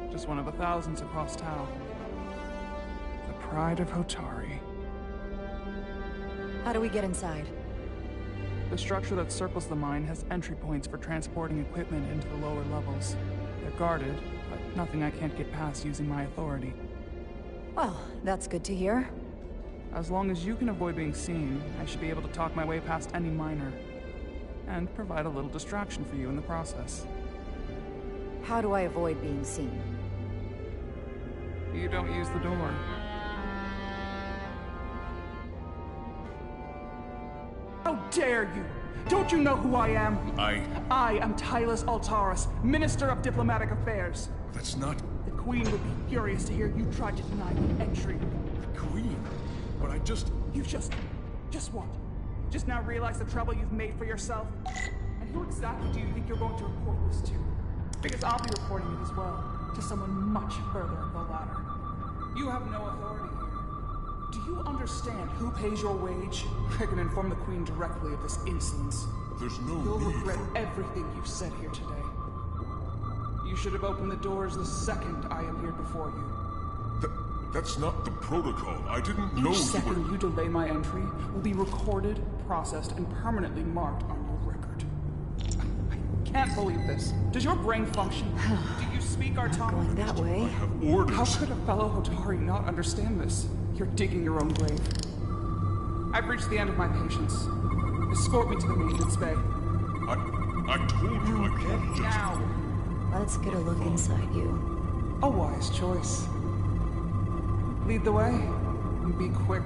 Just one of the thousands across Tau. The pride of Hotari. How do we get inside? The structure that circles the mine has entry points for transporting equipment into the lower levels. They're guarded, but nothing I can't get past using my authority. Well, that's good to hear. As long as you can avoid being seen, I should be able to talk my way past any miner. And provide a little distraction for you in the process. How do I avoid being seen? You don't use the door. How dare you! Don't you know who I am? I am Tylus Altaris, Minister of Diplomatic Affairs. That's not... The Queen would be furious to hear you tried to deny me entry. The Queen? But I just... You just what? Just now realize the trouble you've made for yourself? And who exactly do you think you're going to report this to? Because I'll be reporting it as well, to someone much further up the ladder. You have no authority here. Do you understand who pays your wage? I can inform the Queen directly of this insolence. There's no You'll need regret for... everything you've said here today. You should have opened the doors the second I appeared before you. That's not the protocol. I didn't know Each second you delay my entry will be recorded, processed, and permanently marked on your record. I can't believe this. Does your brain function? Do you speak our tongue? Going that way. I have orders. How could a fellow Hotari not understand this? You're digging your own grave. I've reached the end of my patience. Escort me to the maintenance bay. I told you I can't just... Now! Let's get a look inside you. A wise choice. Lead the way, and be quick.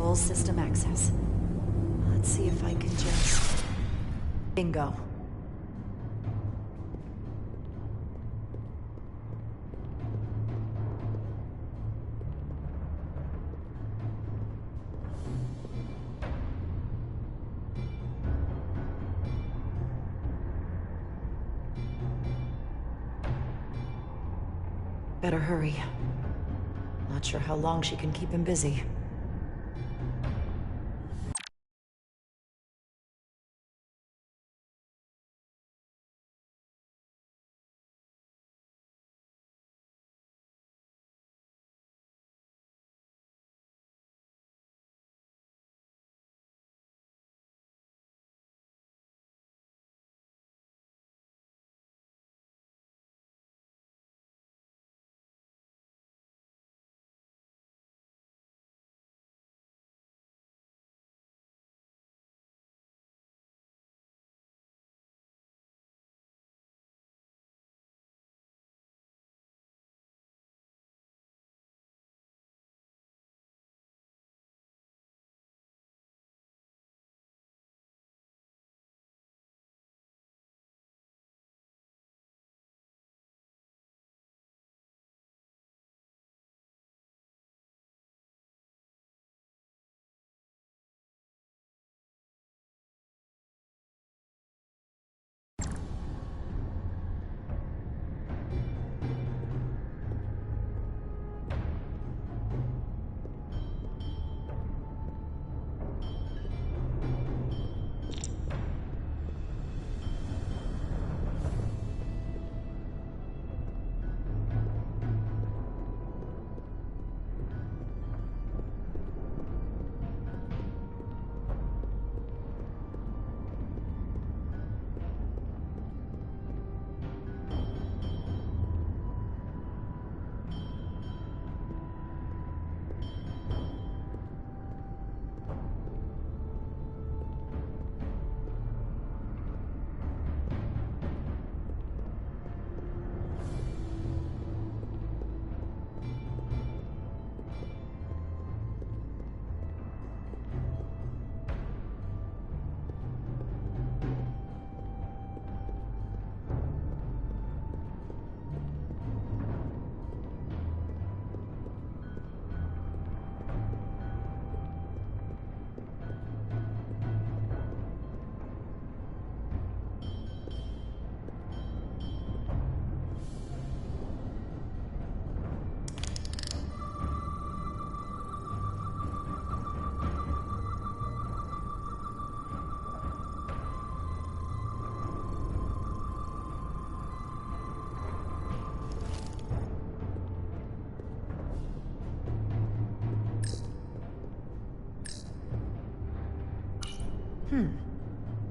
full system access. Let's see if I can just... Bingo. Better hurry. Not sure how long she can keep him busy.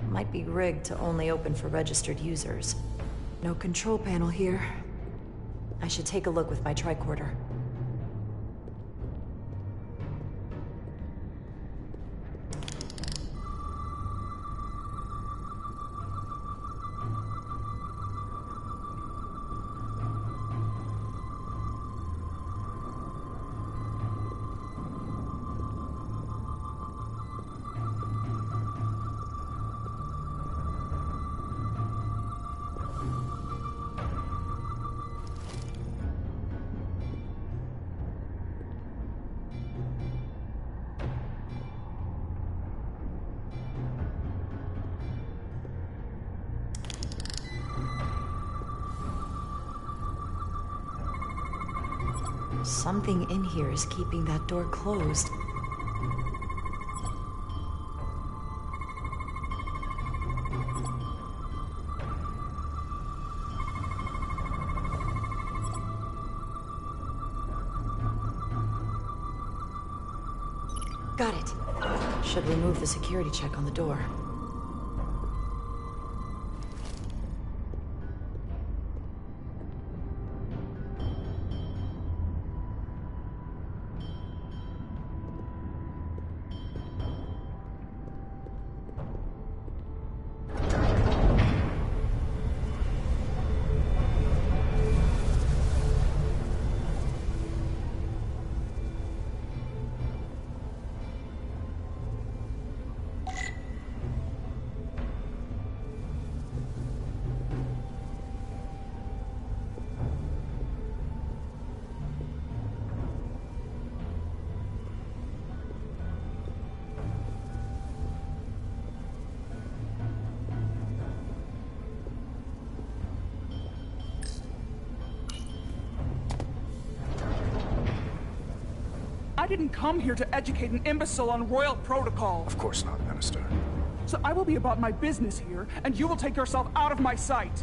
Might be rigged to only open for registered users. No control panel here. I should take a look with my tricorder. Something in here is keeping that door closed. Got it. Should remove the security check on the door. I didn't come here to educate an imbecile on royal protocol. Of course not, Minister. So I will be about my business here, and you will take yourself out of my sight.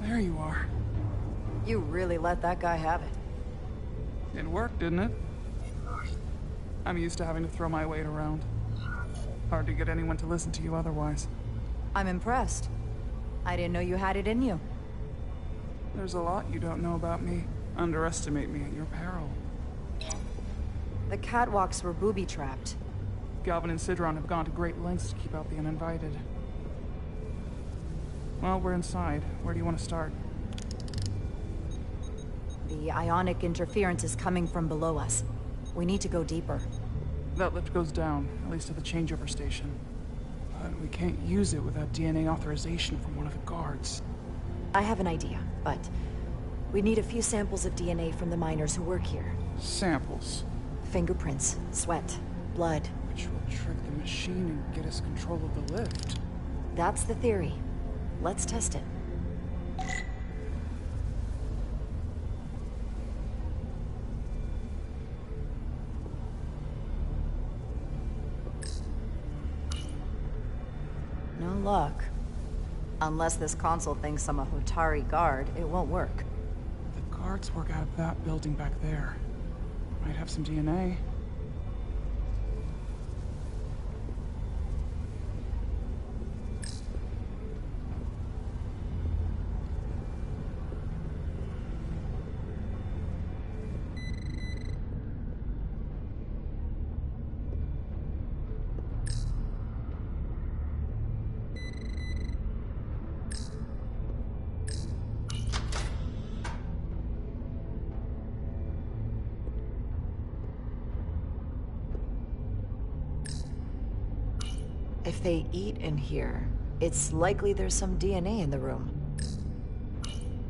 There you are. You really let that guy have it. It worked, didn't it? I'm used to having to throw my weight around. Hard to get anyone to listen to you otherwise. I'm impressed. I didn't know you had it in you. There's a lot you don't know about me. Underestimate me at your peril. The catwalks were booby-trapped. Galvin and Sidron have gone to great lengths to keep out the uninvited. Well, we're inside. Where do you want to start? The ionic interference is coming from below us. We need to go deeper. That lift goes down, at least to the changeover station. But we can't use it without DNA authorization from one of the guards. I have an idea, but we need a few samples of DNA from the miners who work here. Samples? Fingerprints, sweat, blood. Which will trick the machine and get us control of the lift. That's the theory. Let's test it. No luck. Unless this console thinks I'm a Hotari guard, it won't work. The guards work out of that building back there. Might have some DNA. If they eat in here, it's likely there's some DNA in the room.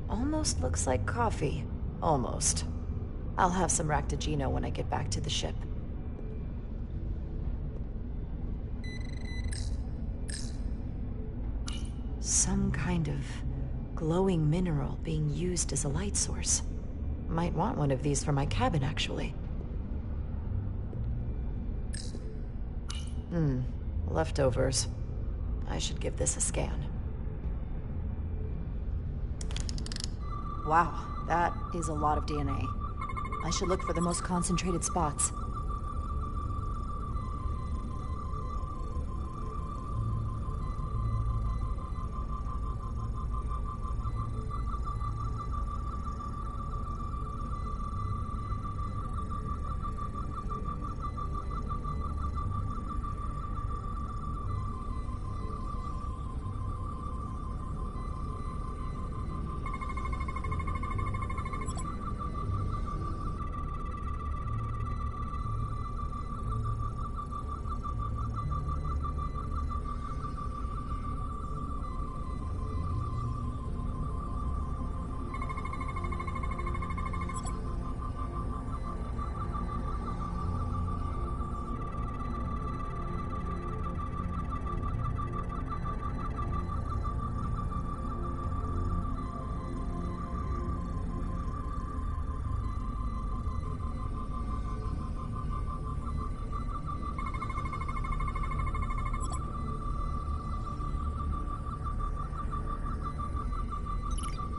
Almost looks like coffee. Almost. I'll have some Ractigino when I get back to the ship. Some kind of glowing mineral being used as a light source. Might want one of these for my cabin, actually. Leftovers. I should give this a scan. Wow, that is a lot of DNA. I should look for the most concentrated spots.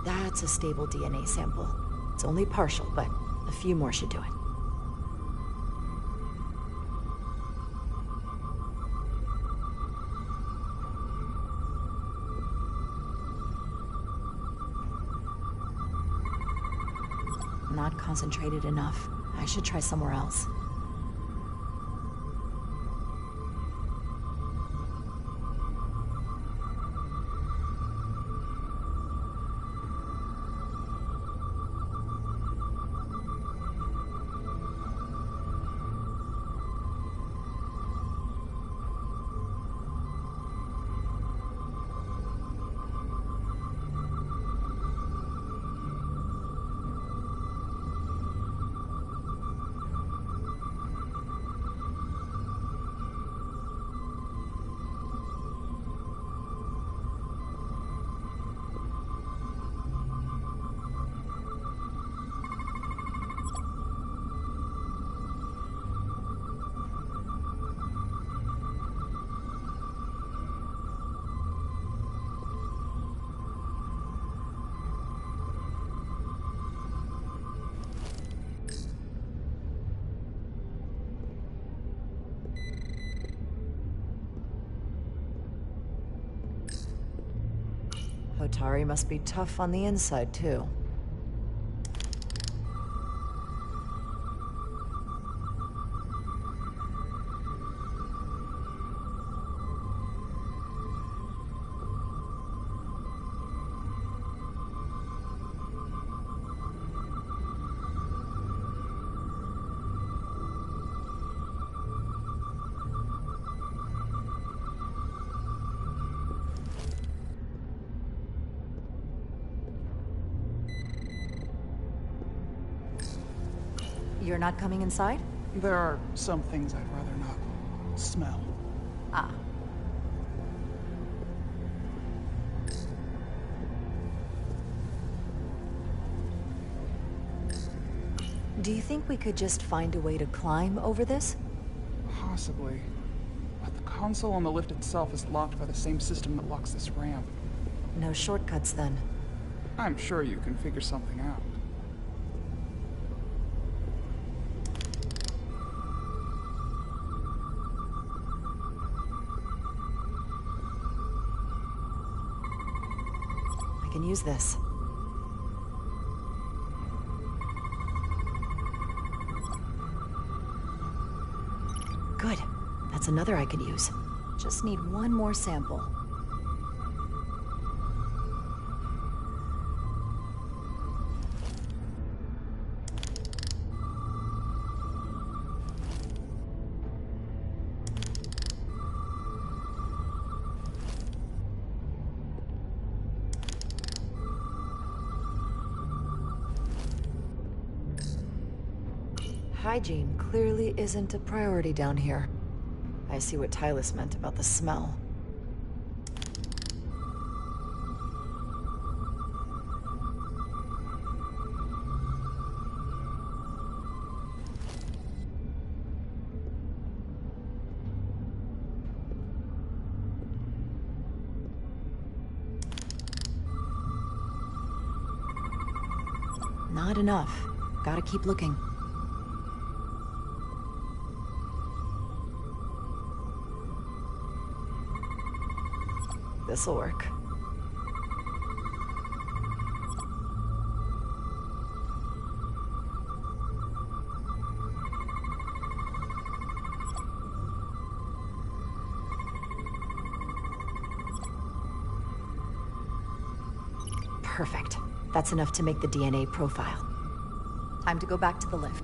That's a stable DNA sample. It's only partial, but a few more should do it. Not concentrated enough. I should try somewhere else. Hotari must be tough on the inside, too. You're not coming inside? There are some things I'd rather not smell. Ah. Do you think we could just find a way to climb over this? Possibly. But the console on the lift itself is locked by the same system that locks this ramp. No shortcuts, then. I'm sure you can figure something out. I can use this. Good. That's another I could use. Just need one more sample. Hygiene clearly isn't a priority down here. I see what Tylus meant about the smell. Not enough. Gotta keep looking. This'll work. Perfect. That's enough to make the DNA profile. Time to go back to the lift.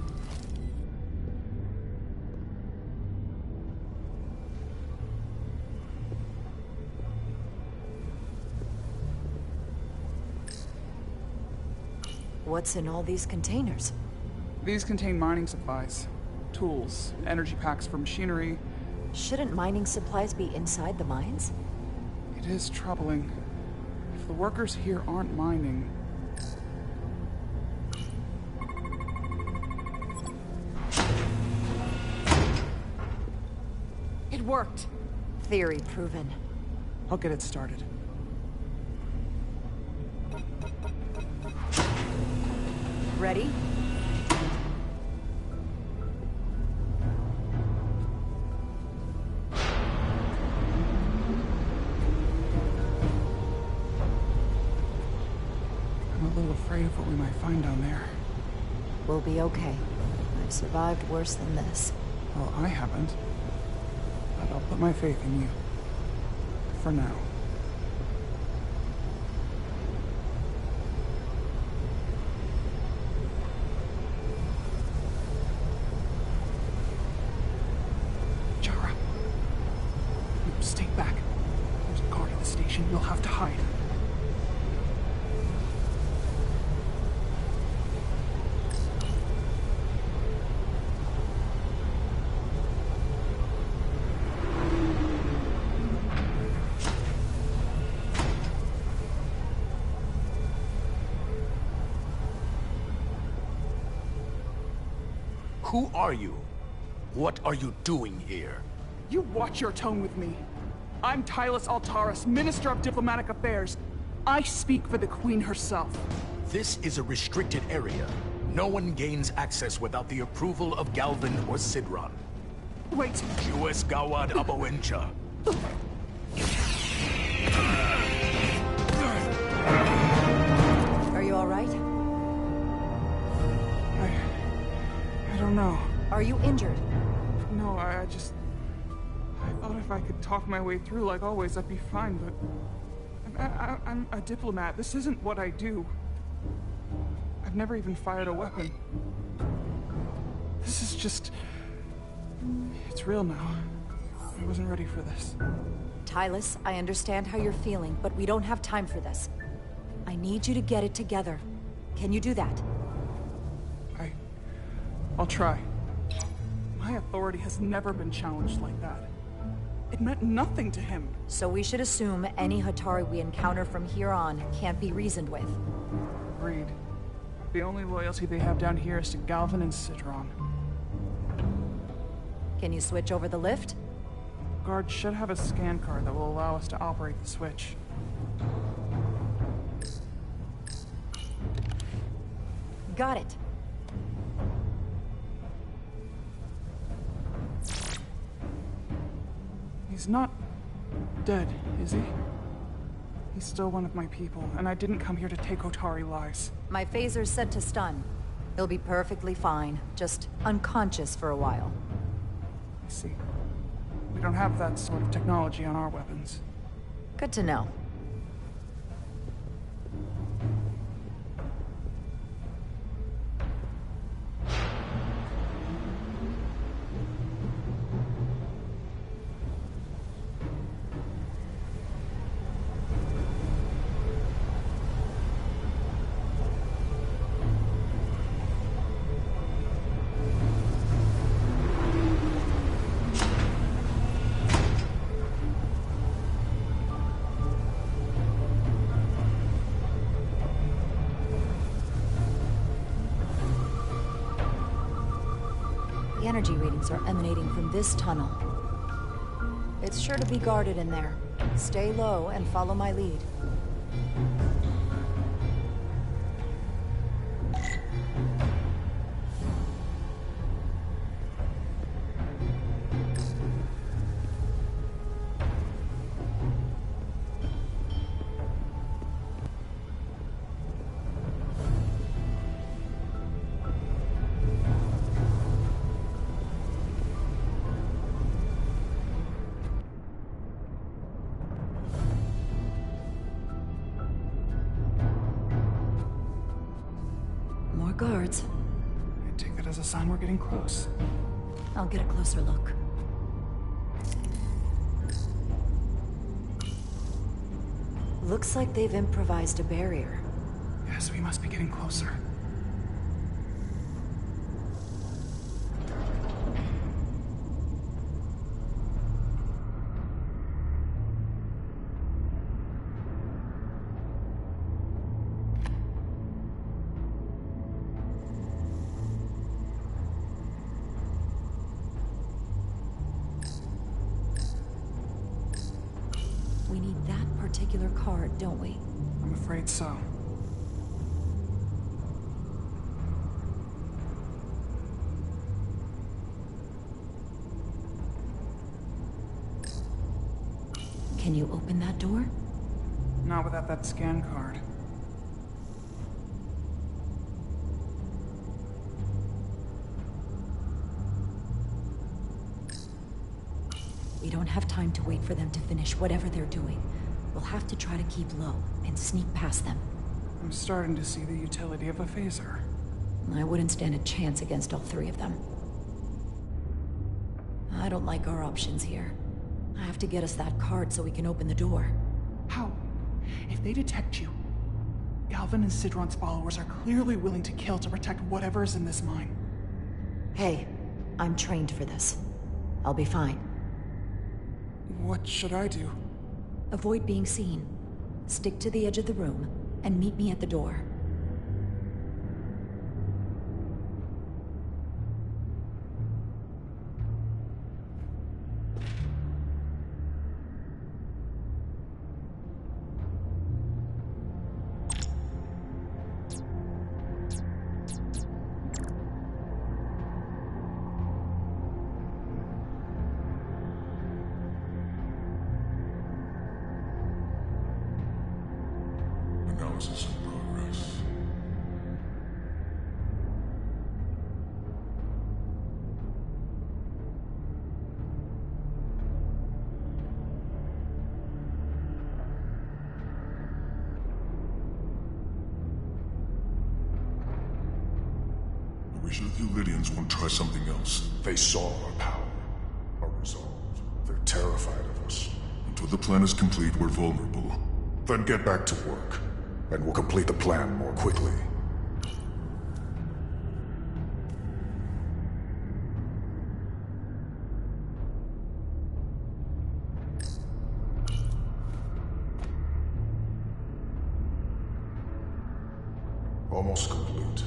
What's in all these containers? These contain mining supplies, tools, energy packs for machinery. Shouldn't mining supplies be inside the mines? It is troubling. If the workers here aren't mining... It worked! Theory proven. I'll get it started. Ready? I'm a little afraid of what we might find down there. We'll be okay. I've survived worse than this. Well, I haven't. But I'll put my faith in you. For now. Stay back. There's a guard at the station. You'll have to hide. Who are you? What are you doing here? You watch your tone with me. I'm Tylus Altaris, Minister of Diplomatic Affairs. I speak for the Queen herself. This is a restricted area. No one gains access without the approval of Galvin or Sidron. Wait. Jues Gawad Abawencha. know. Are you injured? No, I thought if I could talk my way through like always, I'd be fine, but... I'm a diplomat. This isn't what I do. I've never even fired a weapon. This is just... It's real now. I wasn't ready for this. Tylus, I understand how you're feeling, but we don't have time for this. I need you to get it together. Can you do that? I'll try. My authority has never been challenged like that. It meant nothing to him. So we should assume any Hatari we encounter from here on can't be reasoned with. Agreed. The only loyalty they have down here is to Galvin and Sidron. Can you switch over the lift? Guard should have a scan card that will allow us to operate the switch. Got it. He's not dead, is he? He's still one of my people, and I didn't come here to take Otari lives. My phaser's set to stun. He'll be perfectly fine, just unconscious for a while. I see. We don't have that sort of technology on our weapons. Good to know. The energy readings are emanating from this tunnel. It's sure to be guarded in there. Stay low and follow my lead. Guards. I take that as a sign we're getting close. I'll get a closer look. Looks like they've improvised a barrier. Yes, we must be getting closer. We need that particular card, don't we? I'm afraid so. Can you open that door? Not without that scan card. We don't have time to wait for them to finish whatever they're doing. We'll have to try to keep low and sneak past them. I'm starting to see the utility of a phaser. I wouldn't stand a chance against all three of them. I don't like our options here. I have to get us that card so we can open the door. How? If they detect you, Galvin and Sidron's followers are clearly willing to kill to protect whatever is in this mine. Hey, I'm trained for this. I'll be fine. What should I do? Avoid being seen. Stick to the edge of the room, and meet me at the door. Analysis in progress. wish the Lydians won't try something else. They saw our power, our resolve. They're terrified of us. Until the plan is complete, we're vulnerable. Then get back to work, and we'll complete the plan more quickly. Almost complete.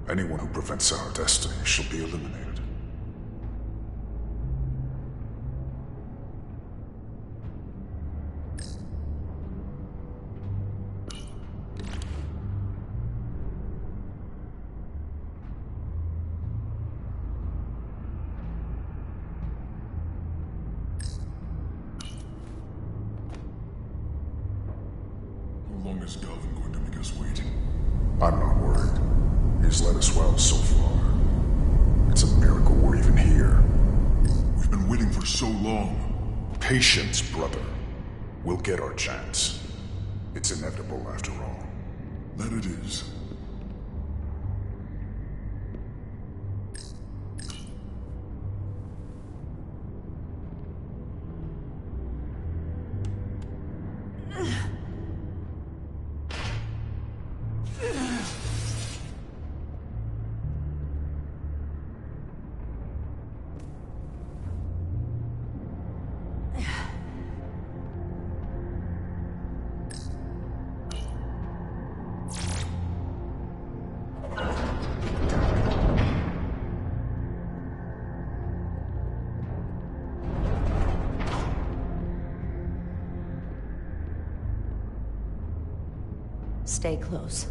Anyone who prevents our destiny shall be eliminated. How long is Galvin going to make us wait? I'm not worried. He's led us well so far. It's a miracle we're even here. We've been waiting for so long. Patience, brother. We'll get our chance. It's inevitable after all. That it is. Stay close.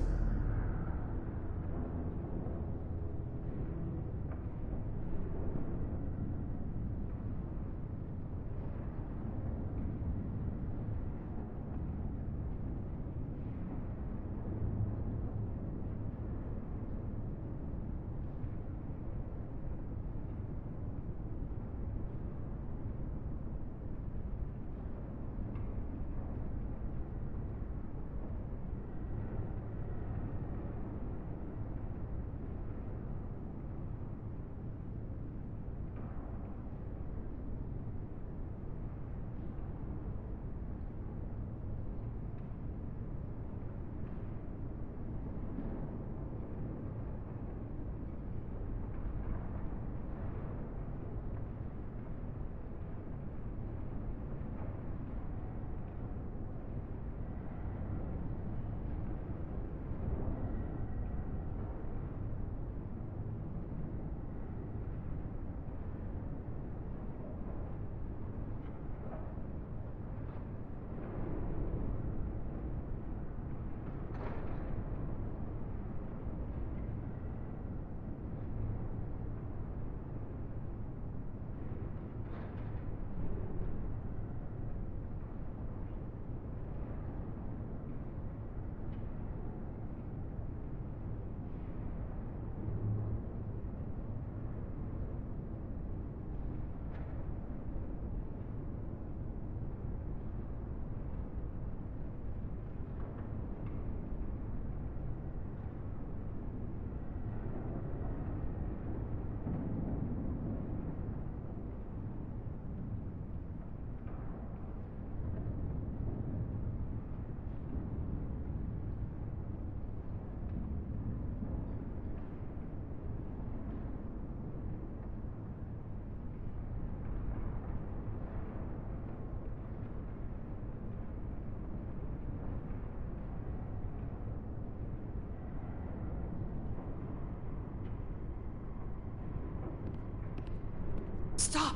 Stop!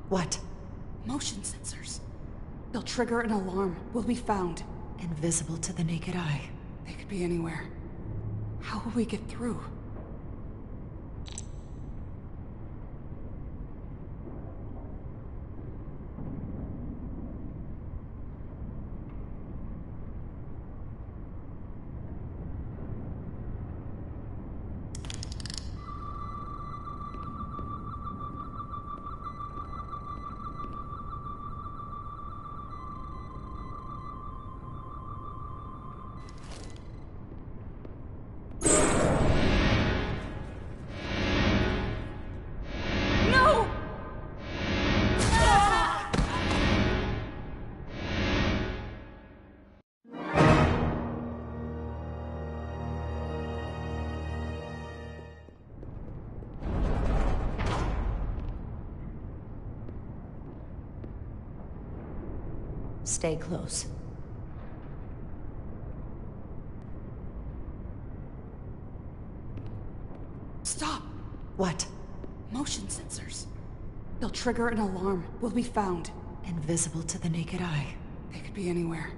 What? Motion sensors. They'll trigger an alarm. We'll be found. Invisible to the naked eye. They could be anywhere. How will we get through? Stay close. Stop! What? Motion sensors. They'll trigger an alarm. We'll be found. Invisible to the naked eye. They could be anywhere.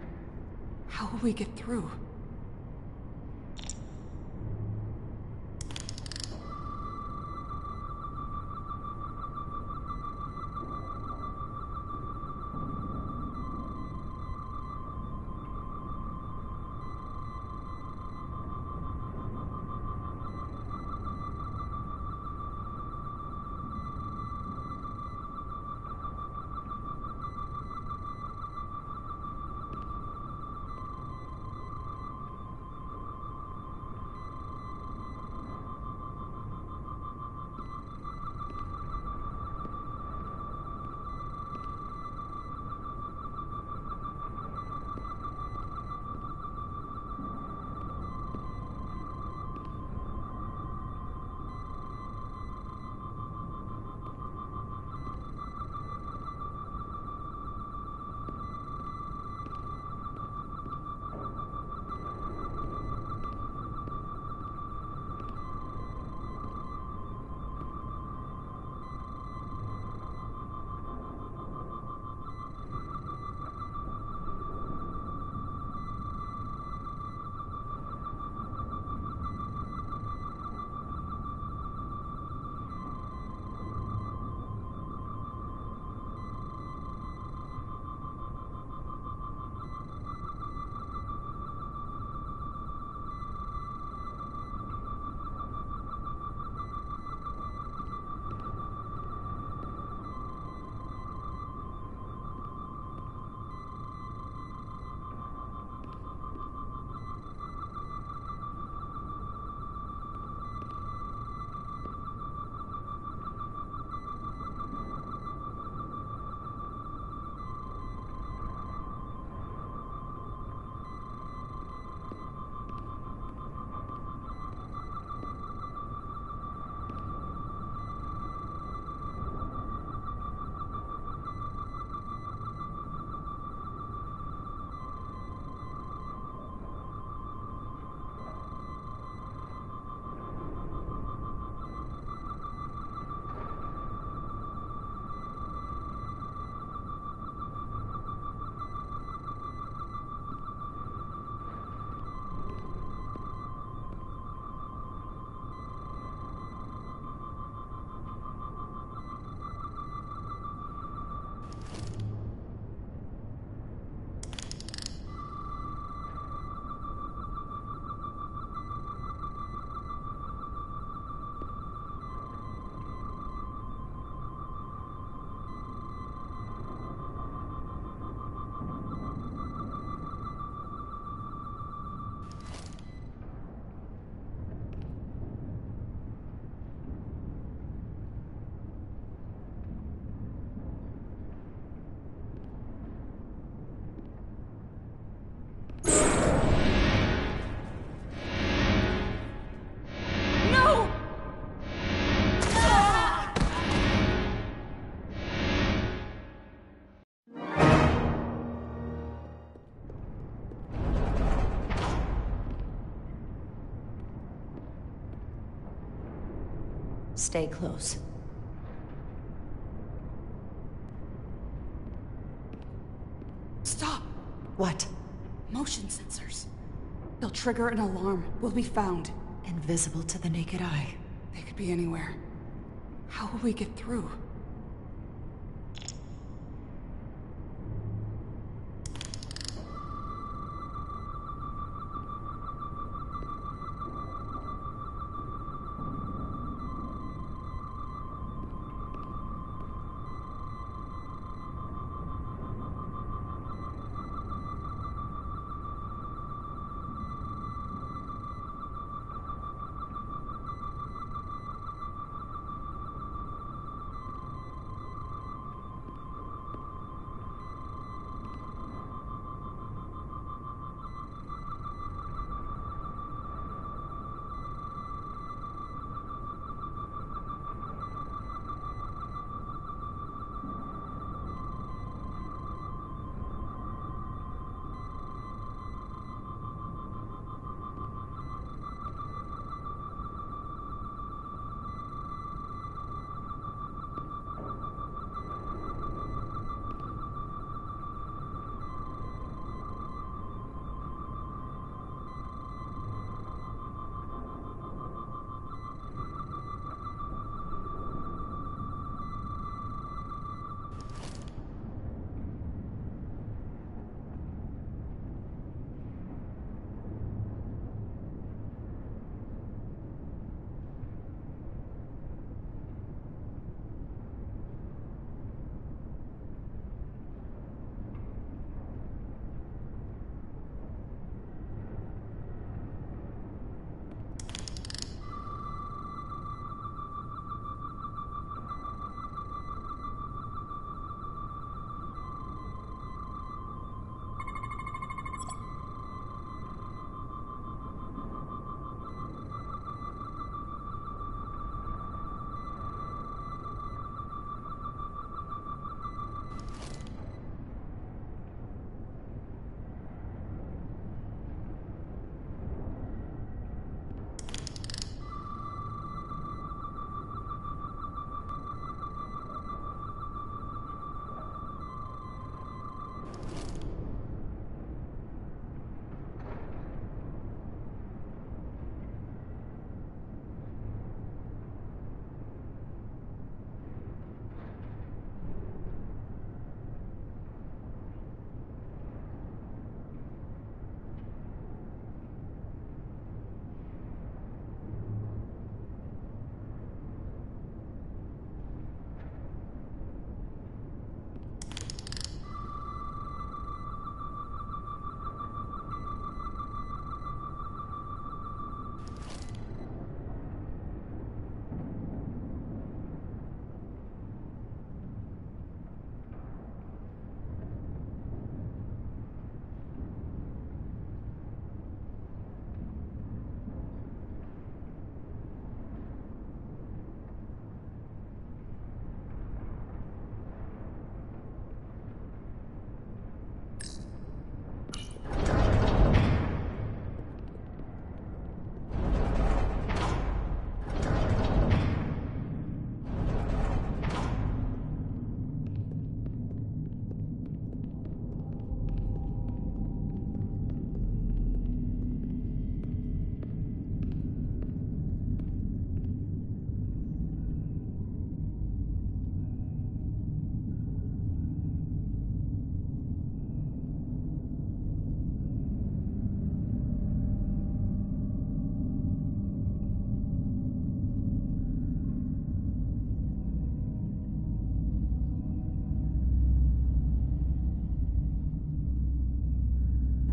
How will we get through? Stay close. Stop! What? Motion sensors. They'll trigger an alarm. We'll be found. Invisible to the naked eye. They could be anywhere. How will we get through?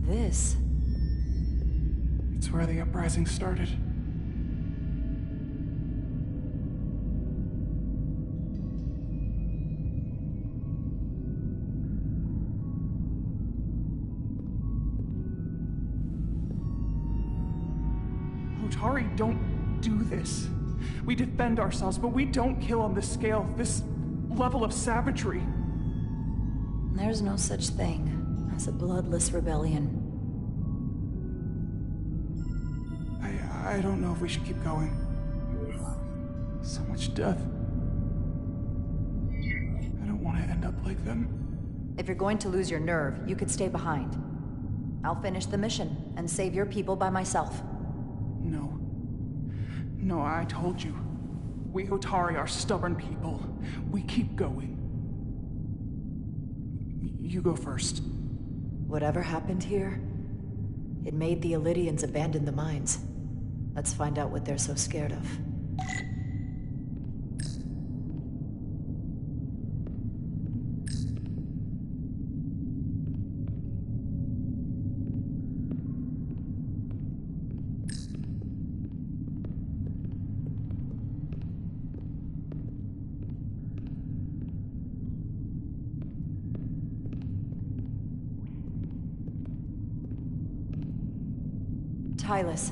This? It's where the uprising started. Hotari don't do this. We defend ourselves, but we don't kill on this scale, this level of savagery. There's no such thing as a bloodless rebellion. I don't know if we should keep going. So much death. I don't want to end up like them. If you're going to lose your nerve, you could stay behind. I'll finish the mission and save your people by myself. No. No, I told you. We Hotari are stubborn people. We keep going. You go first. Whatever happened here, it made the Elydians abandon the mines. Let's find out what they're so scared of. Tylus.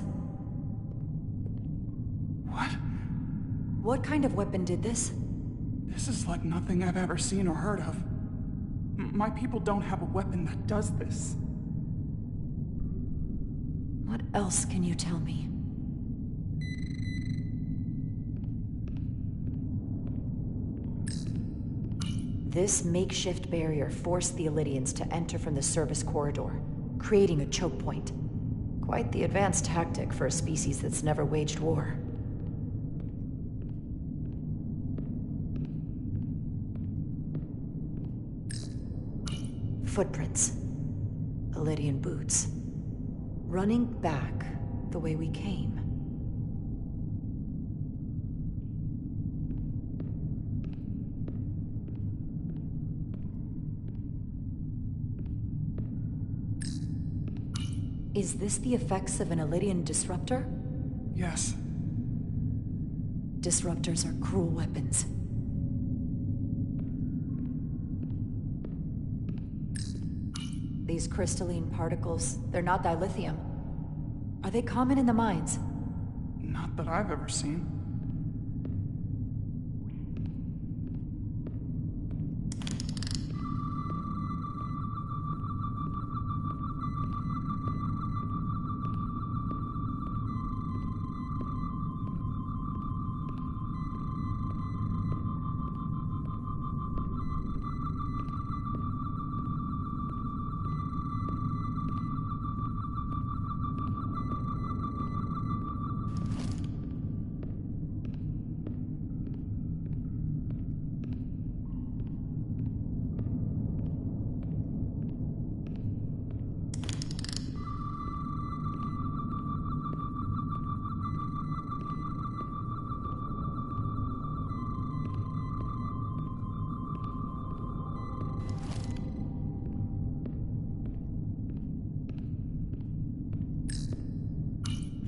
What? What kind of weapon did this? This is like nothing I've ever seen or heard of. My people don't have a weapon that does this. What else can you tell me? This makeshift barrier forced the Elydians to enter from the service corridor, creating a choke point. Quite the advanced tactic for a species that's never waged war. Footprints. Elydian boots. Running back the way we came. Is this the effects of an Elydian disruptor? Yes. Disruptors are cruel weapons. These crystalline particles, they're not dilithium. Are they common in the mines? Not that I've ever seen.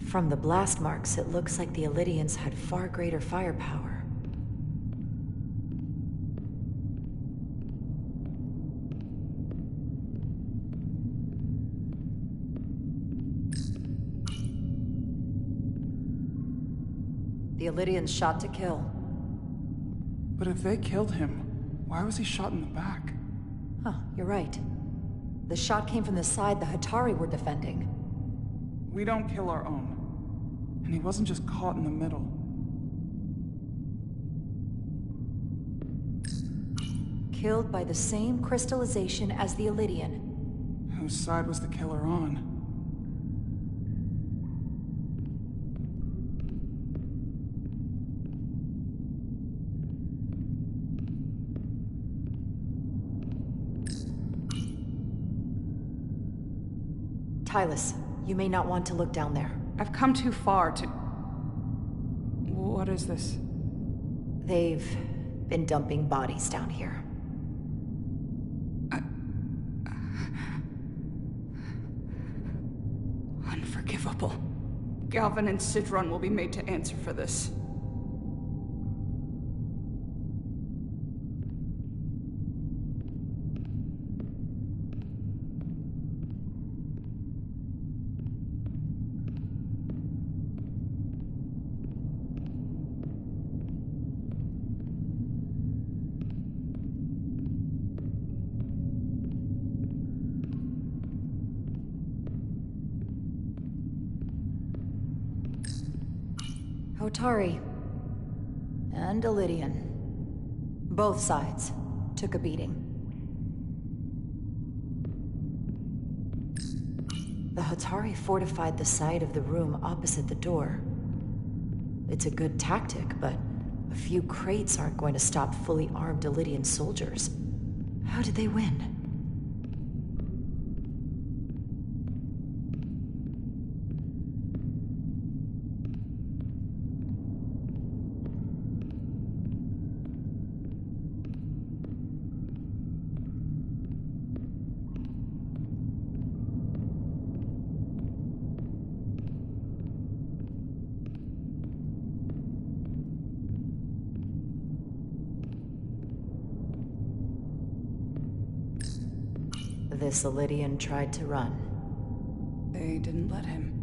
From the blast marks, it looks like the Elydians had far greater firepower. The Elydians shot to kill. But if they killed him, why was he shot in the back? Huh, you're right. The shot came from the side the Hotari were defending. We don't kill our own. And he wasn't just caught in the middle. Killed by the same crystallization as the Elydian. Whose side was the killer on? Tylus, you may not want to look down there. I've come too far to... What is this? They've been dumping bodies down here. trouble. Galvin and Sidron will be made to answer for this. Hotari. And Ilidian. Both sides took a beating. The Hotari fortified the side of the room opposite the door. It's a good tactic, but a few crates aren't going to stop fully armed Ilidian soldiers. How did they win? This Ilidian tried to run. They didn't let him.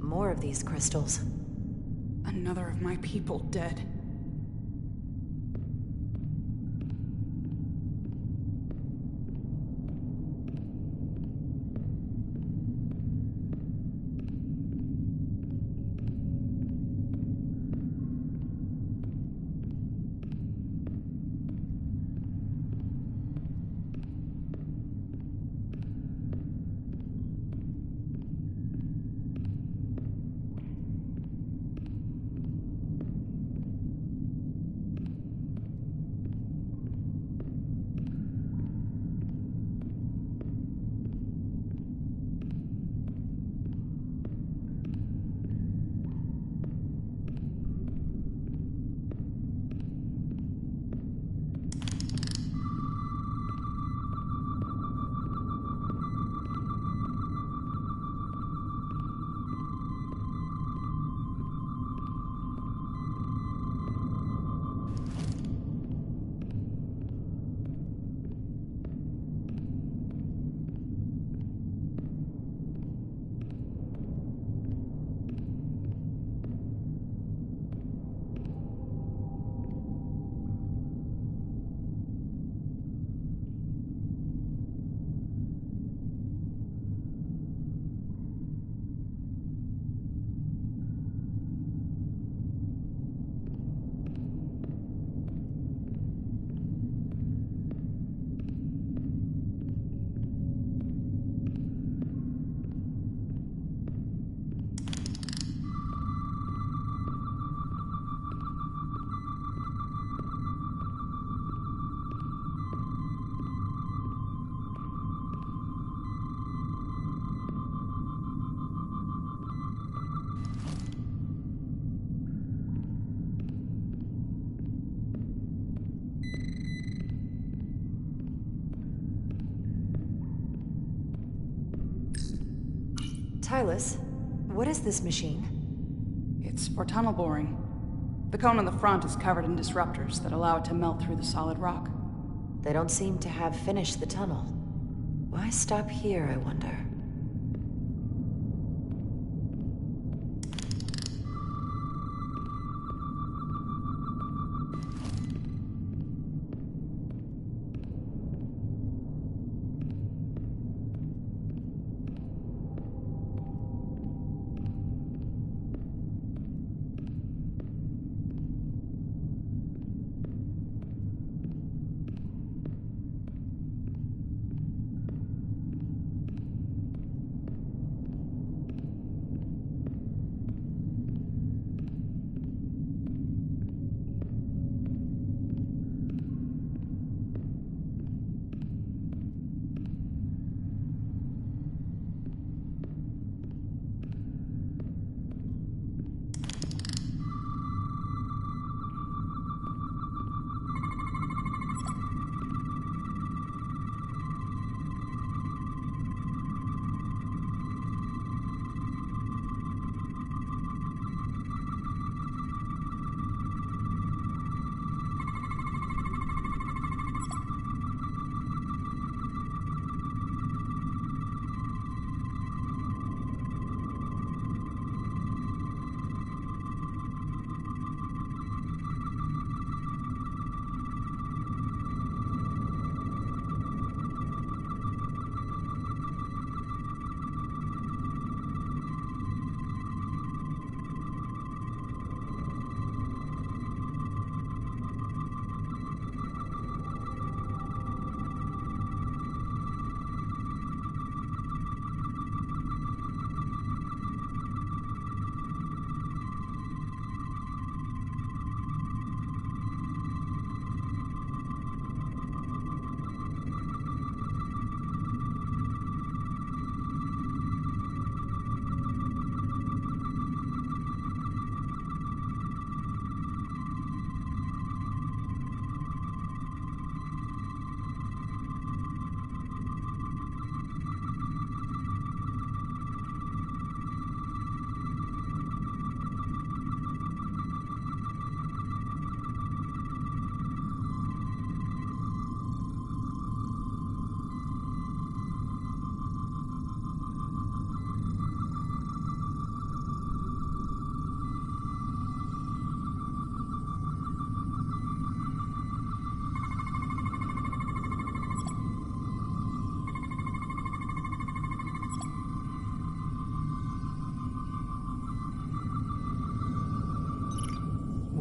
More of these crystals. Another of my people dead. Tylus, what is this machine? It's for tunnel boring. The cone on the front is covered in disruptors that allow it to melt through the solid rock. They don't seem to have finished the tunnel. Why stop here, I wonder?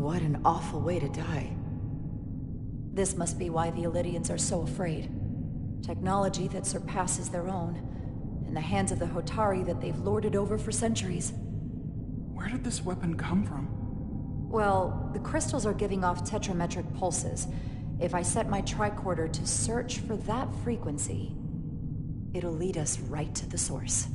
What an awful way to die. This must be why the Elydians are so afraid. Technology that surpasses their own, in the hands of the Hotari that they've lorded over for centuries. Where did this weapon come from? Well, the crystals are giving off tetrametric pulses. If I set my tricorder to search for that frequency, it'll lead us right to the source.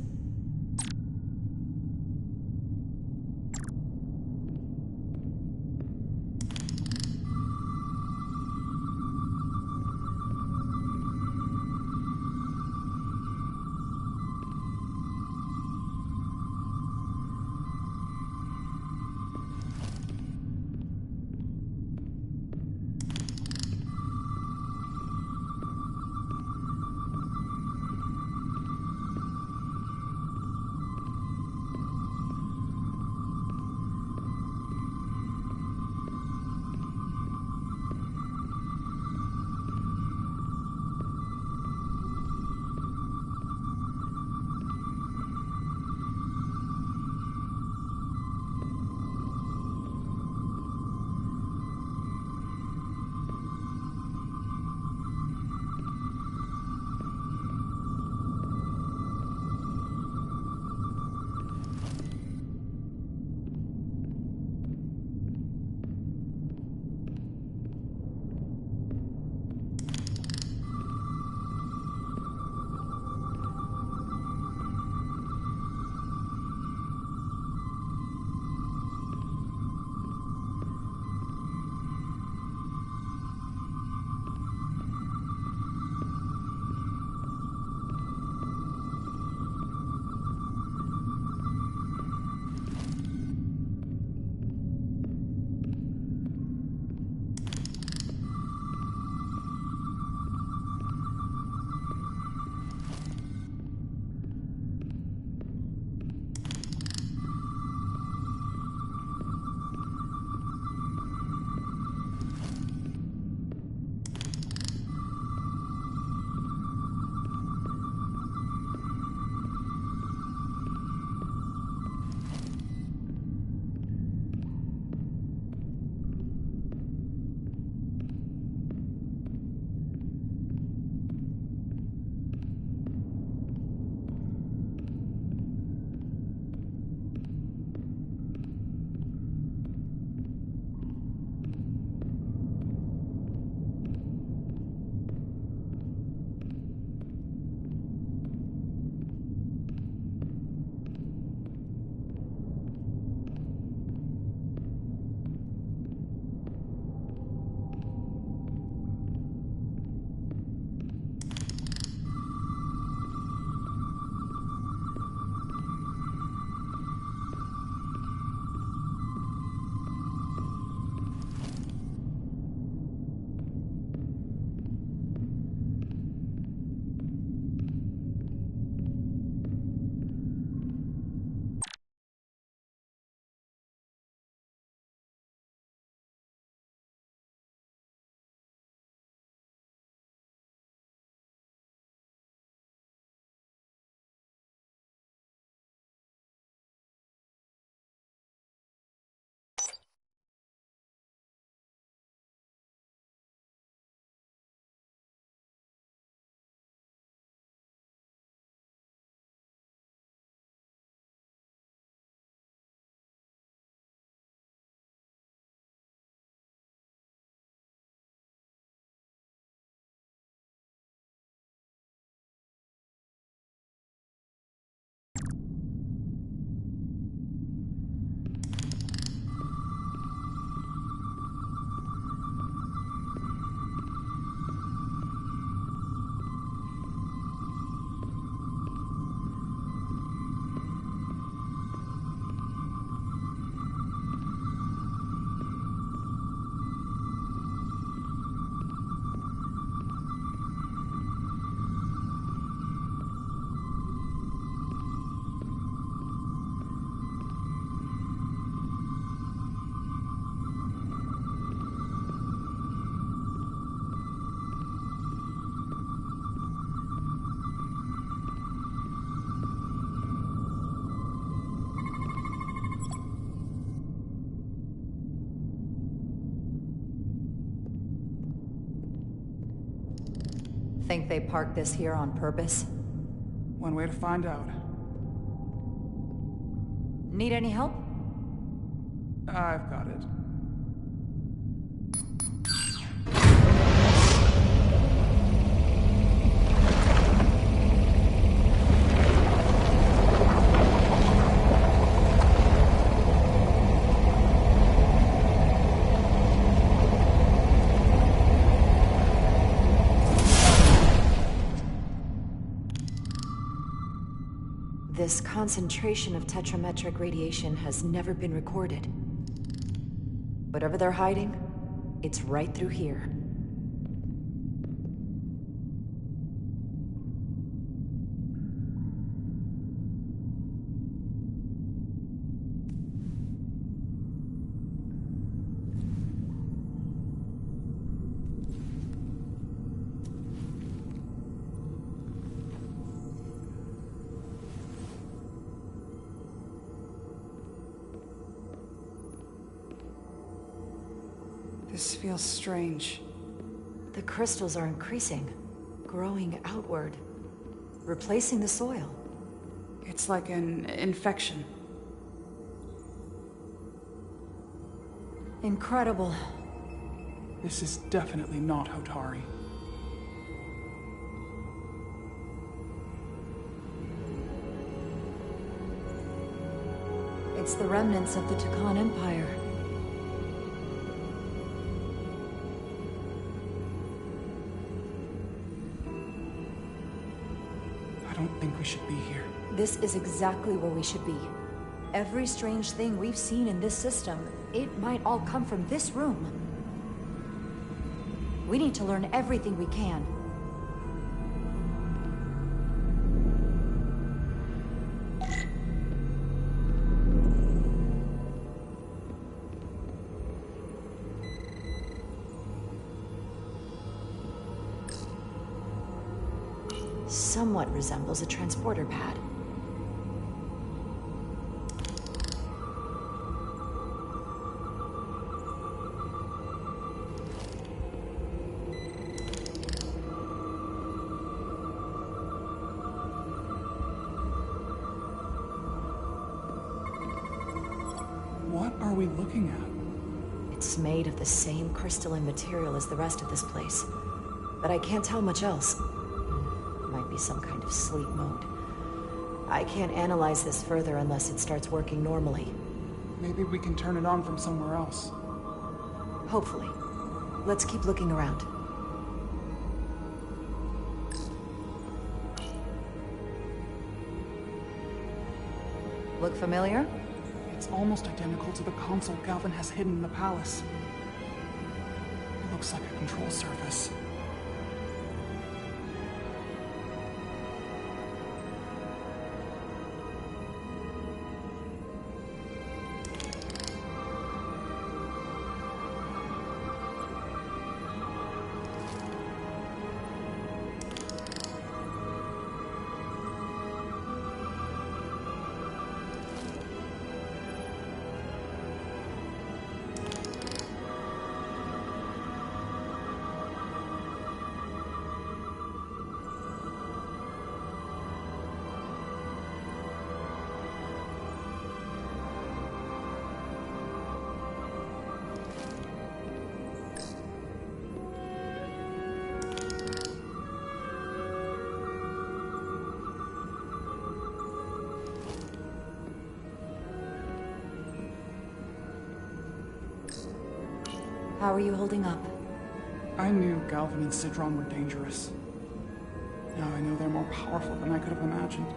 Think they parked this here on purpose? One way to find out. Need any help? I've got it. This concentration of tetrametric radiation has never been recorded. Whatever they're hiding, it's right through here. This feels strange. The crystals are increasing, growing outward, replacing the soil. It's like an infection. Incredible. This is definitely not Hotari. It's the remnants of the Takan Empire. I don't think we should be here. This is exactly where we should be. Every strange thing we've seen in this system, it might all come from this room. We need to learn everything we can. Somewhat resembles a transporter pad. What are we looking at? It's made of the same crystalline material as the rest of this place, but I can't tell much else. Might be some kind of sleep mode. I can't analyze this further unless it starts working normally. Maybe we can turn it on from somewhere else. Hopefully. Let's keep looking around. Look familiar? It's almost identical to the console Galvin has hidden in the palace. It looks like a control surface. How are you holding up? I knew Galvin and Sidron were dangerous. Now I know they're more powerful than I could have imagined.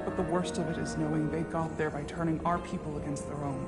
But the worst of it is knowing they got there by turning our people against their own.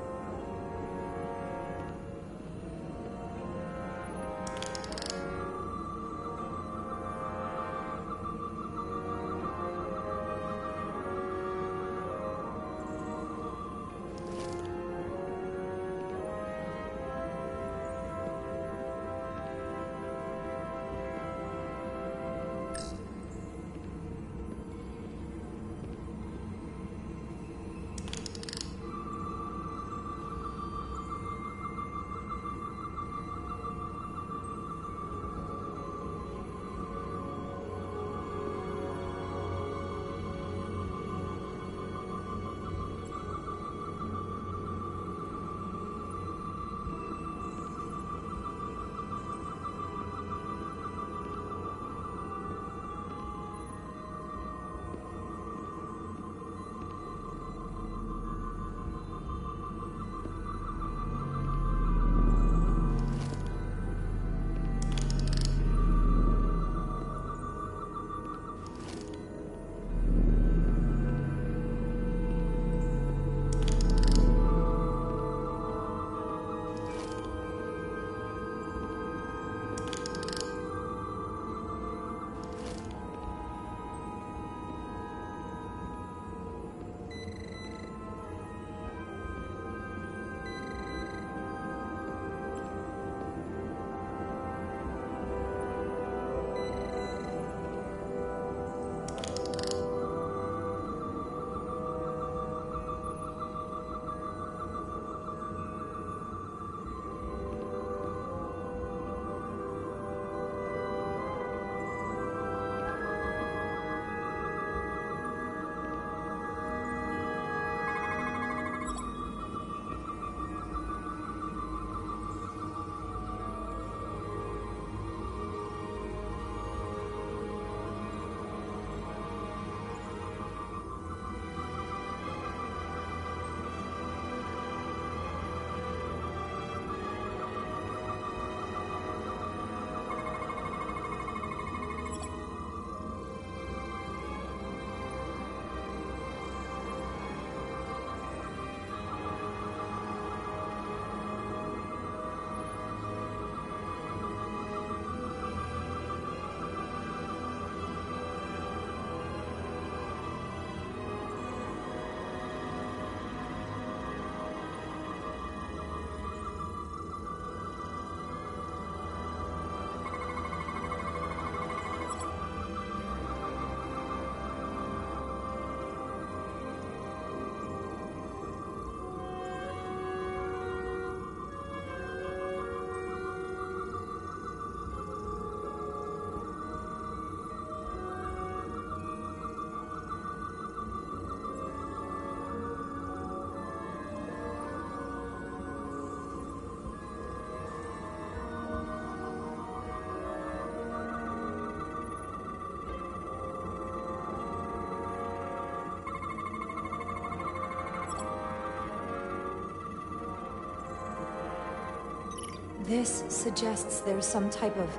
This suggests there's some type of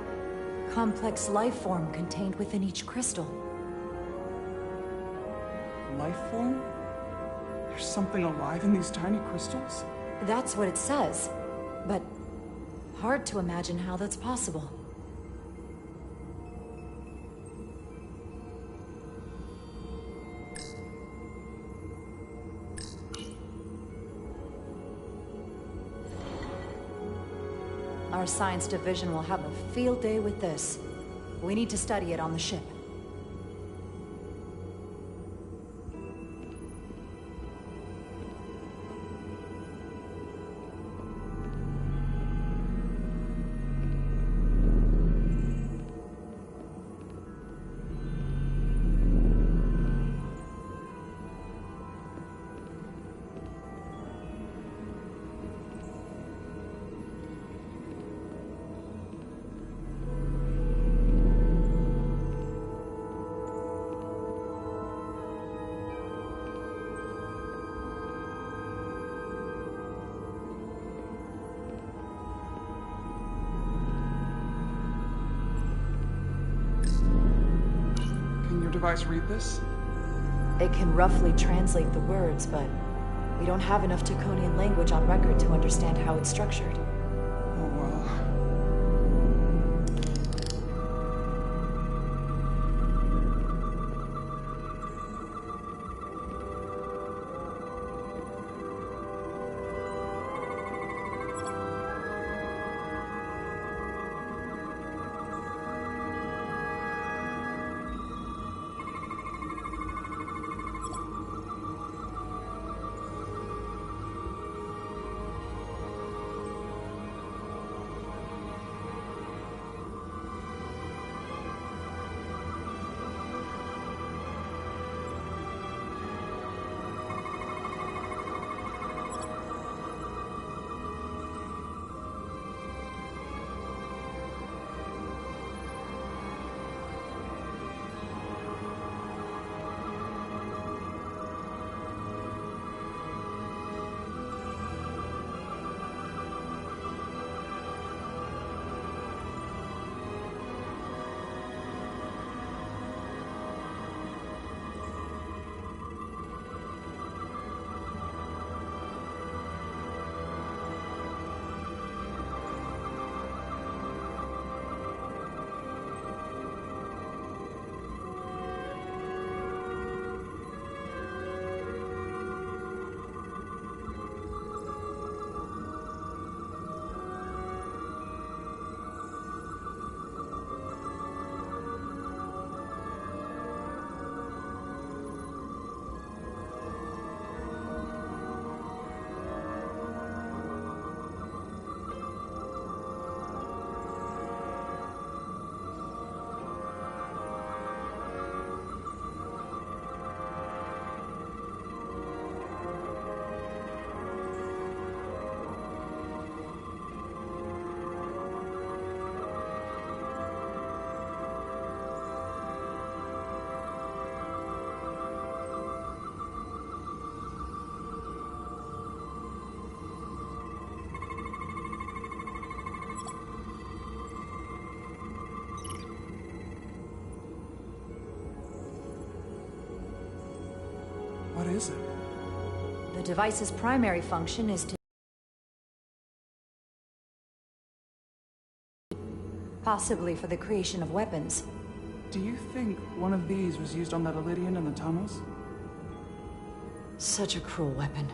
complex life form contained within each crystal. Life form? There's something alive in these tiny crystals? That's what it says, but hard to imagine how that's possible. Our science division will have a field day with this. We need to study it on the ship. Device read this? It can roughly translate the words, but we don't have enough Taconian language on record to understand how it's structured. Oh well. What is it? The device's primary function is to possibly for the creation of weapons. Do you think one of these was used on that Elydian in the tunnels? Such a cruel weapon.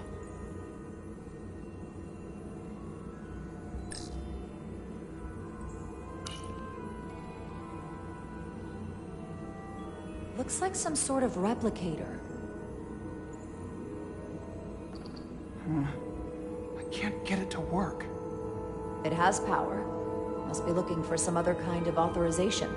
Looks like some sort of replicator. I can't get it to work. It has power. Must be looking for some other kind of authorization.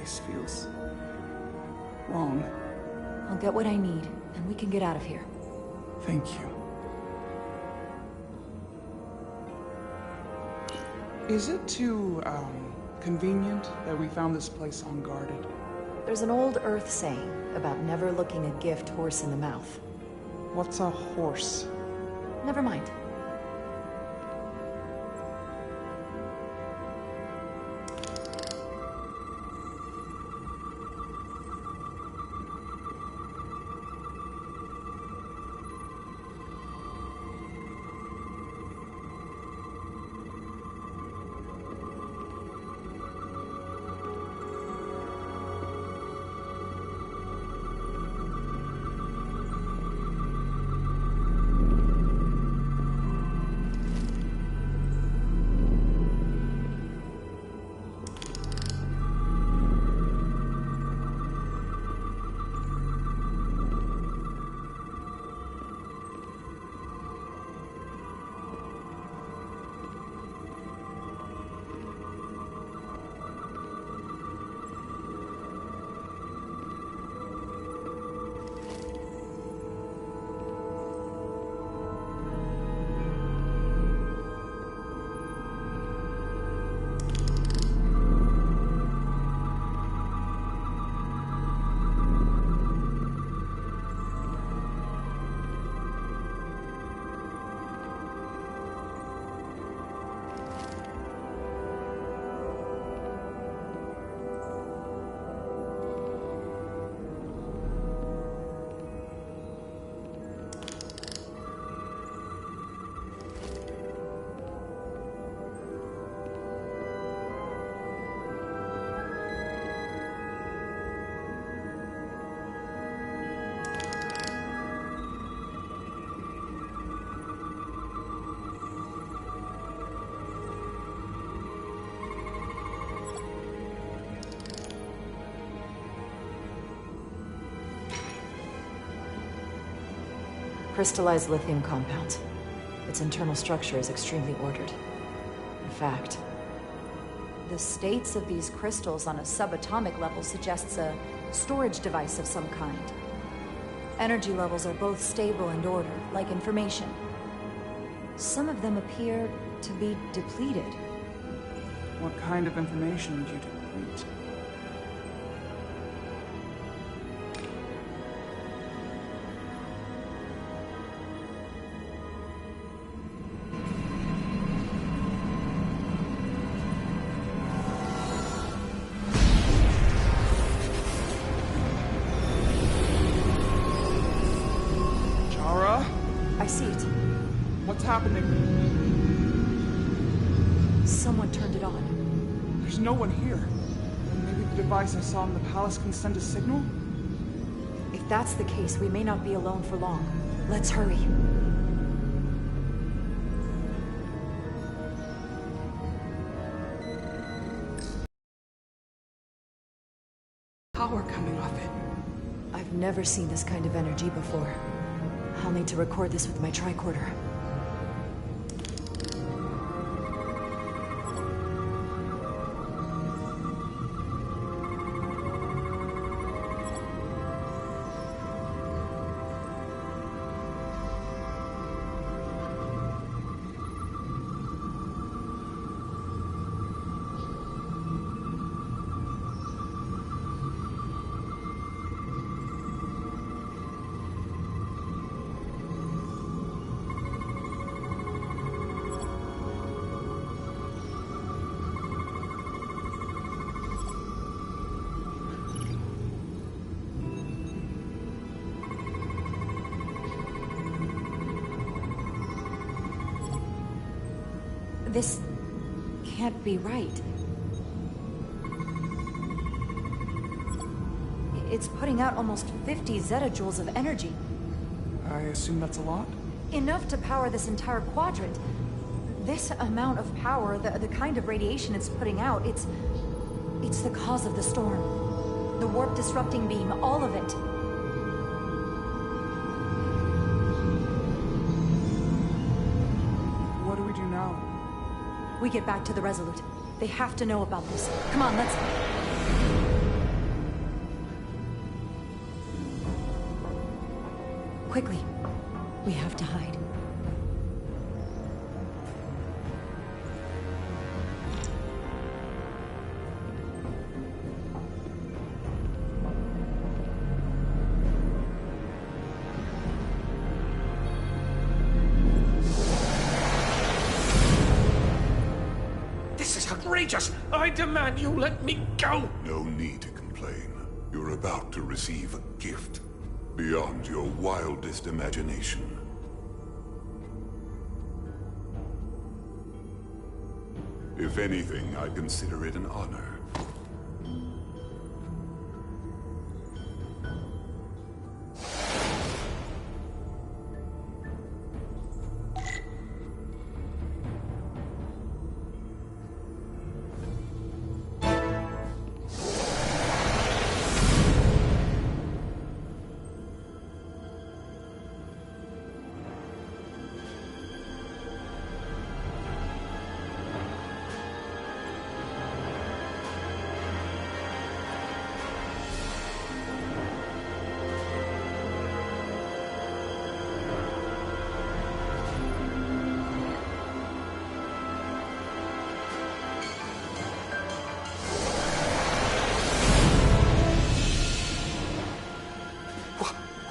place feels wrong. I'll get what I need, and we can get out of here. Thank you. Is it too, convenient that we found this place unguarded? There's an old Earth saying about never looking a gift horse in the mouth. What's a horse? Never mind. Crystallized lithium compound. Its internal structure is extremely ordered. In fact, the states of these crystals on a subatomic level suggests a storage device of some kind. Energy levels are both stable and ordered, like information. Some of them appear to be depleted. What kind of information would you deplete? I see it. What's happening? Someone turned it on. There's no one here. Maybe the device I saw in the palace can send a signal? If that's the case, we may not be alone for long. Let's hurry. Power coming off it. I've never seen this kind of energy before. I'll need to record this with my tricorder. This can't be right. It's putting out almost 50 zettajoules of energy. I assume that's a lot? Enough to power this entire quadrant. This amount of power, the kind of radiation it's putting out, it's the cause of the storm. The warp disrupting beam, all of it. What do we do now? We get back to the Resolute. They have to know about this. Come on, let's... Quickly. We have to hide. This is outrageous! I demand you let me go! No need to complain. You're about to receive a gift beyond your wildest imagination. If anything, I consider it an honor.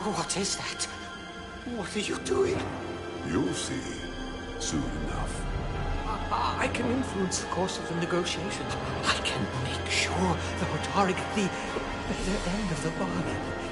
What is that? What are you doing? You'll see soon enough. I can influence the course of the negotiations. I can make sure the Hotari get the better end of the bargain.